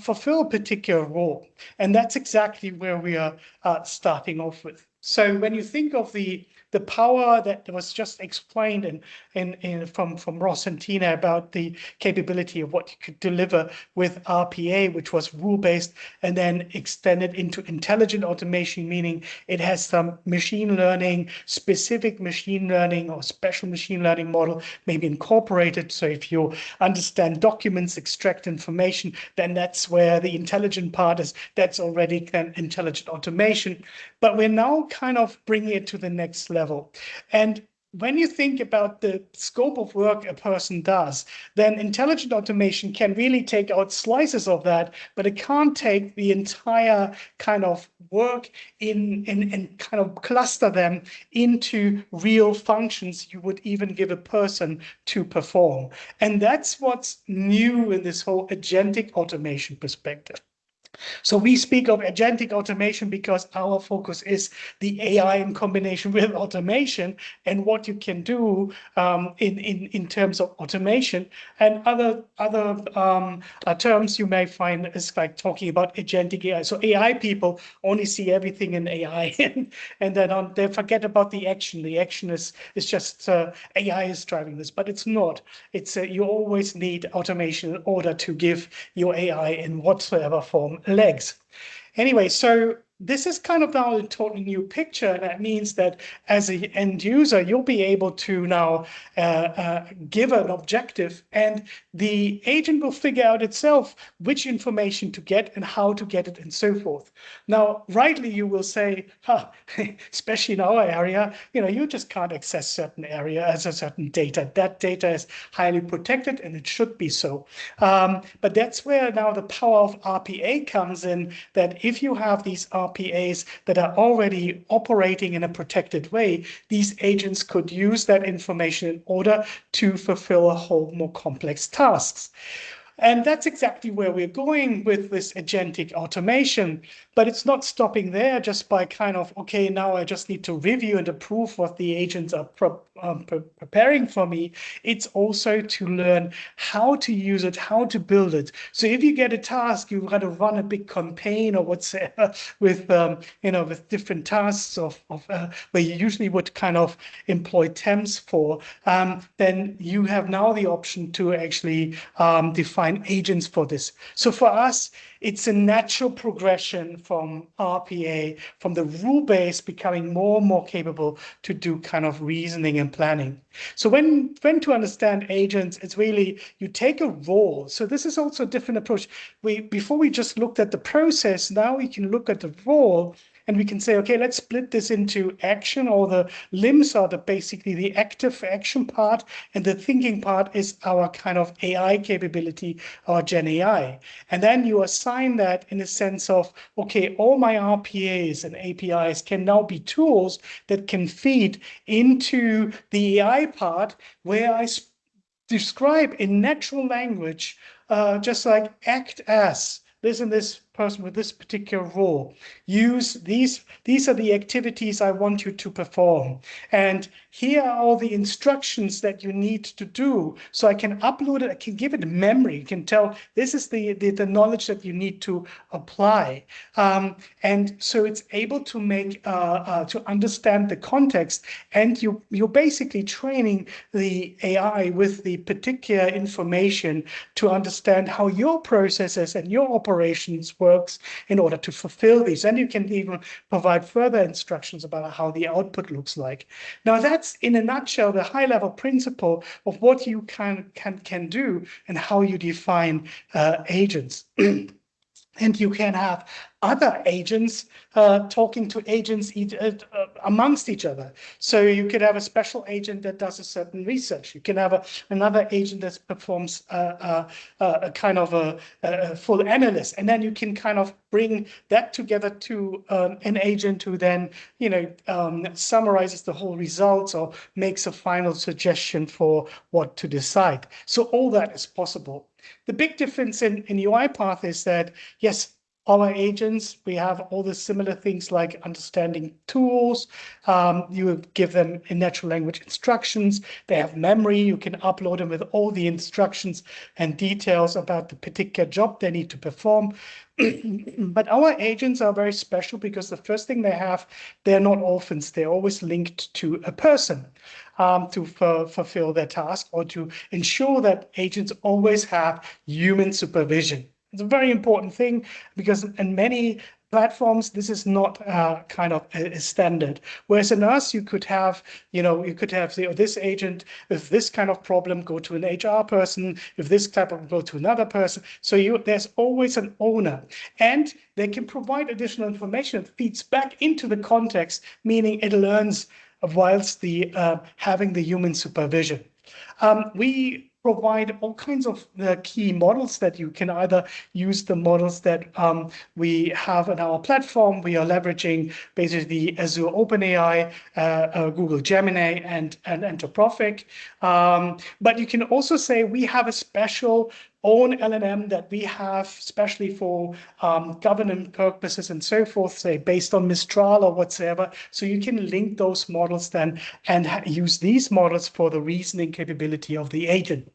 Speaker 5: fulfill a particular role. And that's exactly where we are starting off with. So when you think of the power that was just explained from Ross and Tina about the capability of what you could deliver with RPA, which was rule-based, and then extended into intelligent automation, meaning it has some machine learning, specific machine learning or special machine learning model maybe incorporated. So if you understand documents, extract information, then that's where the intelligent part is. That's already then intelligent automation. But we're now kind of bringing it to the next level. And when you think about the scope of work a person does, then intelligent automation can really take out slices of that, but it can't take the entire kind of work and kind of cluster them into real functions you would even give a person to perform. And that's what's new in this whole agentic automation perspective. So we speak of agentic automation because our focus is the AI in combination with automation and what you can do in terms of automation. And other terms you may find is like talking about agentic AI. So AI people only see everything in AI and then they forget about the action. The action is just AI is driving this, but it's not. It's you always need automation in order to give your AI in whatsoever form legs. Anyway, so this is kind of now a totally new picture. And that means that as an end user, you'll be able to now give an objective and the agent will figure out itself which information to get and how to get it and so forth. Now, rightly, you will say, especially in our area, you just can't access certain area as a certain data. That data is highly protected and it should be so. But that's where now the power of RPA comes in, that if you have these RPAs that are already operating in a protected way, these agents could use that information in order to fulfill a whole more complex tasks. And that's exactly where we're going with this agentic automation. But it's not stopping there just by kind of, okay, now I just need to review and approve what the agents are preparing for me. It's also to learn how to use it, how to build it. So if you get a task, you've got to run a big campaign or whatsoever with, with different tasks where you usually would kind of employ temps for, then you have now the option to actually define agents for this. So for us, it's a natural progression from RPA, from the rule-based becoming more and more capable to do kind of reasoning and planning. So when to understand agents, it's really, you take a role. So this is also a different approach. Before we just looked at the process, now we can look at the role. And we can say, okay, let's split this into action, or the limbs are basically the active action part, and the thinking part is our kind of AI capability, our Gen AI. And then you assign that in a sense of, okay, all my RPAs and APIs can now be tools that can feed into the AI part, where I describe in natural language, just like act as this and this person with this particular role. Use these are the activities I want you to perform. And here are all the instructions that you need to do. So I can upload it, I can give it memory, I can tell this is the knowledge that you need to apply. And so it's able to make, to understand the context, and you're basically training the AI with the particular information to understand how your processes and your operations works in order to fulfill these. And you can even provide further instructions about how the output looks like. Now that's in a nutshell the high level principle of what you can do and how you define agents. And you can have other agents talking to agents amongst each other. So you could have a special agent that does a certain research. You can have another agent that performs a kind of a full analyst. And then you can kind of bring that together to an agent who then, summarizes the whole results or makes a final suggestion for what to decide. So all that is possible. The big difference in UiPath is that, yes, our agents, we have all the similar things like understanding tools. You give them in natural language instructions. They have memory. You can upload them with all the instructions and details about the particular job they need to perform. But our agents are very special because the first thing they have, they're not orphans. They're always linked to a person to fulfill their task or to ensure that agents always have human supervision. It's a very important thing because in many platforms, this is not kind of a standard. Whereas in us, you could have, this agent, if this kind of problem, go to an HR person, if this type of go to another person. So there's always an owner, and they can provide additional information that feeds back into the context, meaning it learns whilst having the human supervision. We provide all kinds of key models that you can either use the models that we have on our platform. We are leveraging basically Azure OpenAI, Google Gemini, and Anthropic. But you can also say we have a special own LLM that we have, especially for governance purposes and so forth, say based on Mistral or whatsoever. So you can link those models then and use these models for the reasoning capability of the agent.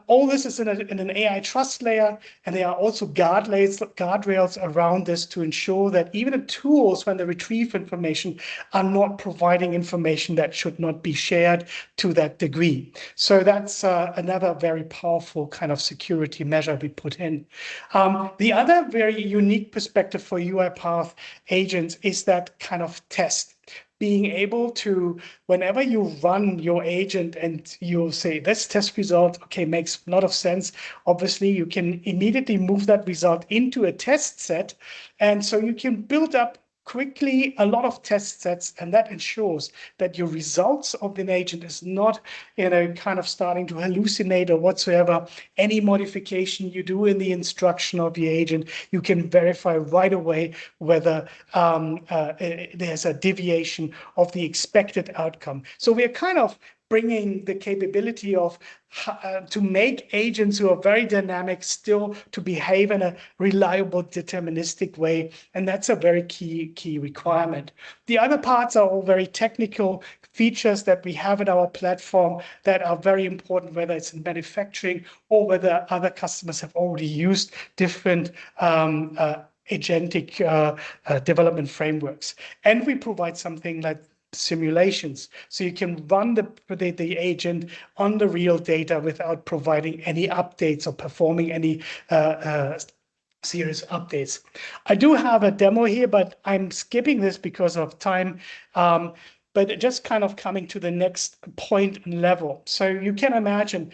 Speaker 5: All this is in an AI trust layer, and there are also guardrails around this to ensure that even the tools, when they retrieve information, are not providing information that should not be shared to that degree. So that's another very powerful kind of security measure we put in. The other very unique perspective for UiPath agents is that kind of test. Being able to, whenever you run your agent and you say this test result, okay, makes a lot of sense. Obviously, you can immediately move that result into a test set. And so you can build up quickly a lot of test sets, and that ensures that your results of the agent is not, kind of starting to hallucinate or whatsoever. Any modification you do in the instruction of the agent, you can verify right away whether there's a deviation of the expected outcome. So we're kind of bringing the capability of to make agents who are very dynamic still to behave in a reliable, deterministic way. And that's a very key requirement. The other parts are all very technical features that we have in our platform that are very important, whether it's in manufacturing or whether other customers have already used different agentic development frameworks. And we provide something like simulations, so you can run the agent on the real data without providing any updates or performing any serious updates. I do have a demo here, but I'm skipping this because of time. But just kind of coming to the next point and level. So you can imagine,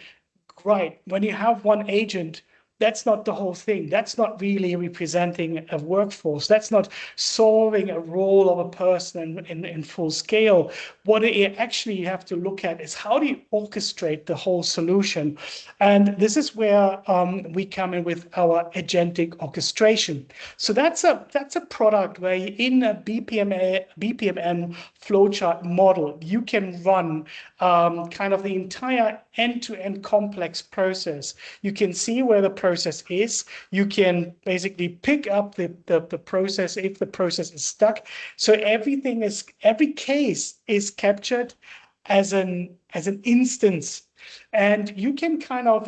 Speaker 5: right, when you have one agent, that's not the whole thing. That's not really representing a workforce. That's not solving a role of a person in full scale. What you actually have to look at is how do you orchestrate the whole solution? And this is where we come in with our agentic orchestration. So that's a product where in a BPMN flowchart model, you can run kind of the entire end-to-end complex process. You can see where the process is. You can basically pick up the process if the process is stuck. So every case is captured as an instance. And you can kind of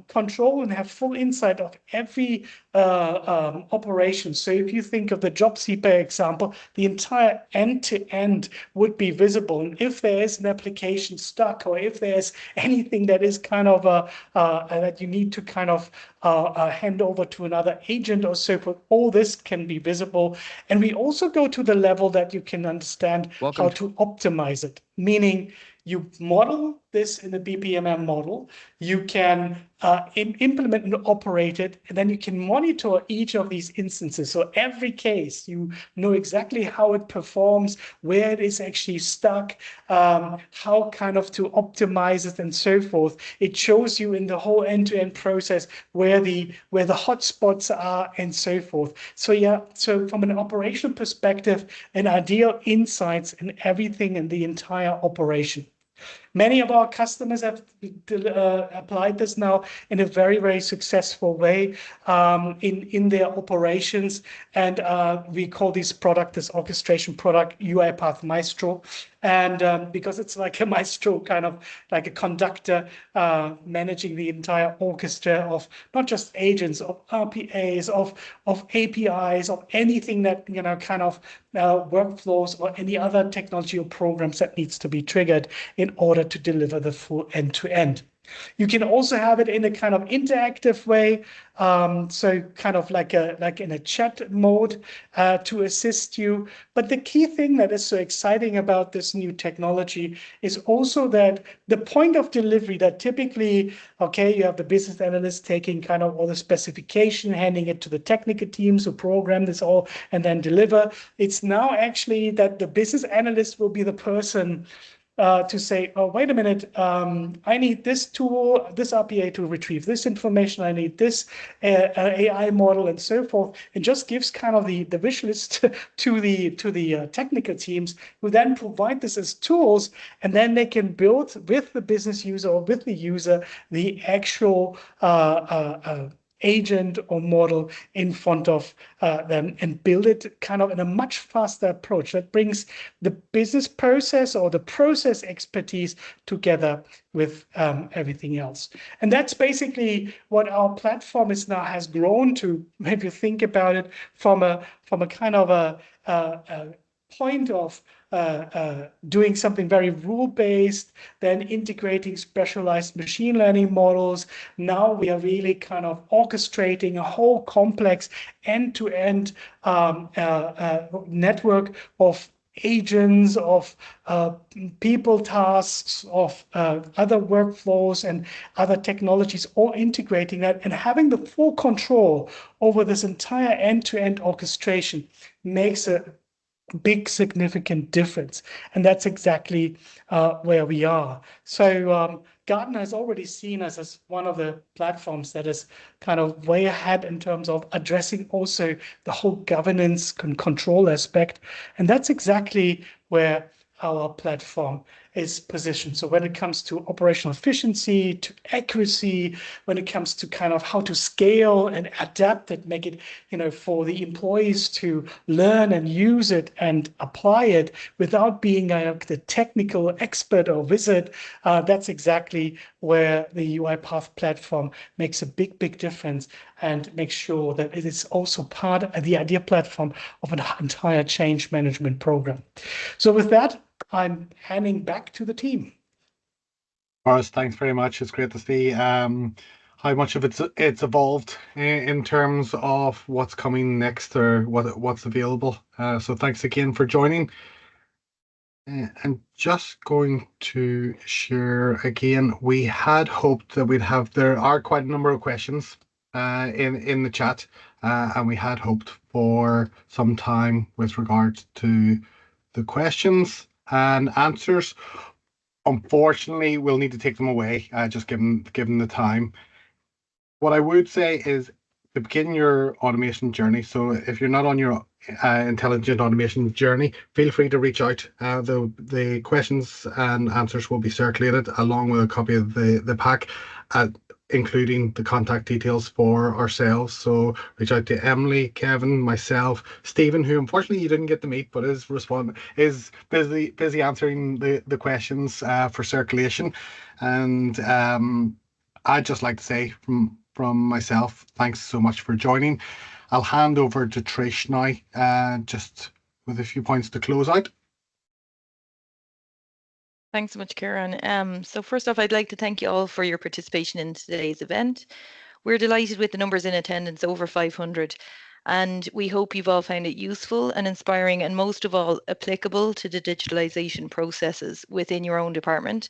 Speaker 5: control and have full insight of every operation. So if you think of the job seeker example, the entire end-to-end would be visible. And if there is an application stuck, or if there's anything that is kind of that you need to kind of hand over to another agent or so forth, all this can be visible. And we also go to the level that you can understand how to optimize it, meaning you model this in the BPMN model. You can implement and operate it, and then you can monitor each of these instances. So every case, you know exactly how it performs, where it is actually stuck, how kind of to optimize it and so forth. It shows you in the whole end-to-end process where the hotspots are and so forth. So yeah, so from an operational perspective, an ideal insights in everything in the entire operation. Many of our customers have applied this now in a very, very successful way in their operations. And we call this orchestration product, UiPath Maestro. And because it's like a maestro, kind of like a conductor managing the entire orchestra of not just agents, of RPAs, of APIs, of anything that, kind of workflows or any other technology or programs that needs to be triggered in order to deliver the full end-to-end. You can also have it in a kind of interactive way, so kind of like in a chat mode to assist you. But the key thing that is so exciting about this new technology is also that the point of delivery that typically, okay, you have the business analyst taking kind of all the specification, handing it to the technical teams who program this all and then deliver. It's now actually that the business analyst will be the person to say, oh, wait a minute, I need this tool, this RPA to retrieve this information, I need this AI model and so forth, and just gives kind of the wish list to the technical teams, who then provide this as tools, and then they can build with the business user or with the user the actual agent or model in front of them and build it kind of in a much faster approach that brings the business process or the process expertise together with everything else. And that's basically what our platform has grown to. If you think about it from a kind of a point of doing something very rule-based, then integrating specialized machine learning models. Now we are really kind of orchestrating a whole complex end-to-end network of agents, of people tasks, of other workflows and other technologies, all integrating that and having the full control over this entire end-to-end orchestration makes a big significant difference, and that's exactly where we are. So Gartner has already seen us as one of the platforms that is kind of way ahead in terms of addressing also the whole governance and control aspect, and that's exactly where our platform is positioned. So when it comes to operational efficiency, to accuracy, when it comes to kind of how to scale and adapt it, make it, for the employees to learn and use it and apply it without being the technical expert or wizard, that's exactly where the UiPath platform makes a big, big difference and makes sure that it is also part of the idea platform of an entire change management program. So with that, I'm handing back to the team.
Speaker 2: Boris, thanks very much. It's great to see how much of it's evolved in terms of what's coming next or what's available. So thanks again for joining. And just going to share again, we had hoped that there are quite a number of questions in the chat, and we had hoped for some time with regards to the questions and answers. Unfortunately, we'll need to take them away, just given the time. What I would say is to begin your automation journey. So if you're not on your intelligent automation journey, feel free to reach out. The questions and answers will be circulated along with a copy of the pack, including the contact details for ourselves. So reach out to Emily, Kevin, myself, Stephen, who unfortunately you didn't get to meet, but is busy answering the questions for circulation. And I'd just like to say from myself, thanks so much for joining. I'll hand over to Trish now, just with a few points to close out.
Speaker 1: Thanks so much, Kieran. So first off, I'd like to thank you all for your participation in today's event. We're delighted with the numbers in attendance, over 500, and we hope you've all found it useful and inspiring, and most of all, applicable to the digitalization processes within your own department.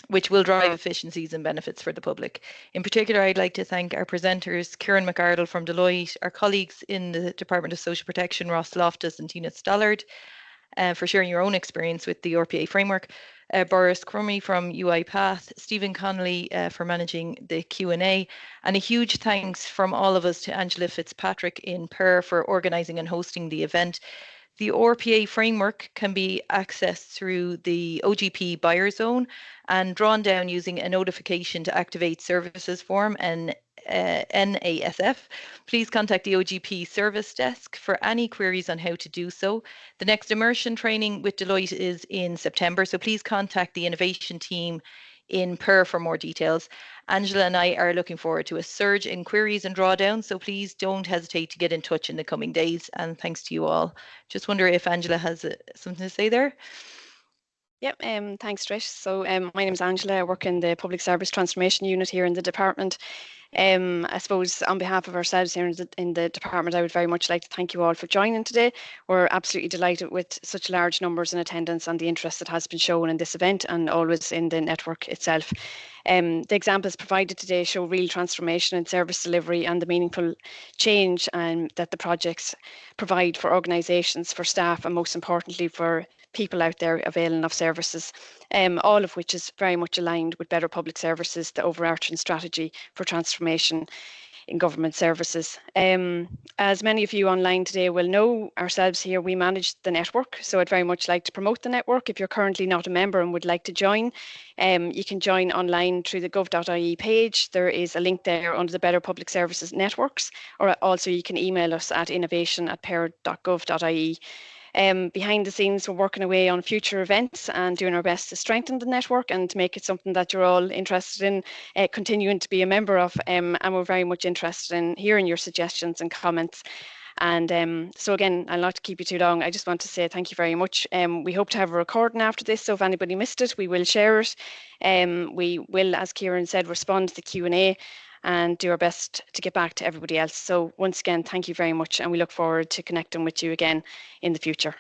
Speaker 1: which will drive efficiencies and benefits for the public. In particular, I'd like to thank our presenters, Kieran McArdle from Deloitte, our colleagues in the Department of Social Protection, Ross Loftus and Tina Stallard, for sharing your own experience with the RPA framework, Boris Crummy from UiPath, Stephen Connolly for managing the Q&A, and a huge thanks from all of us to Angela Fitzpatrick in PER for organising and hosting the event. The RPA framework can be accessed through the OGP buyer zone and drawn down using a notification to activate services form and NASF. Please contact the OGP service desk for any queries on how to do so. The next immersion training with Deloitte is in September, so please contact the innovation team in PER for more details. Angela and I are looking forward to a surge in queries and drawdowns, so please don't hesitate to get in touch in the coming days, and thanks to you all. Just wonder if Angela has something to say there.
Speaker 6: Yep, thanks Trish. So my name is Angela, I work in the Public Service Transformation Unit here in the department. I suppose on behalf of ourselves here in the department, I would very much like to thank you all for joining today. We're absolutely delighted with such large numbers in attendance and the interest that has been shown in this event and always in the network itself. The examples provided today show real transformation in service delivery and the meaningful change that the projects provide for organisations, for staff, and most importantly for people out there availing of services, all of which is very much aligned with Better Public Services, the overarching strategy for transformation in government services. As many of you online today will know, ourselves here, we manage the network. So I'd very much like to promote the network. If you're currently not a member and would like to join, you can join online through the gov.ie page. There is a link there under the Better Public Services Networks, or also you can email us at innovation@per.gov.ie. Behind the scenes, we're working away on future events and doing our best to strengthen the network and to make it something that you're all interested in continuing to be a member of. And we're very much interested in hearing your suggestions and comments. And so again, I'll not keep you too long. I just want to say thank you very much. We hope to have a recording after this, so if anybody missed it, we will share it. We will, as Kieran said, respond to the Q&A and do our best to get back to everybody else. So once again, thank you very much, and we look forward to connecting with you again in the future.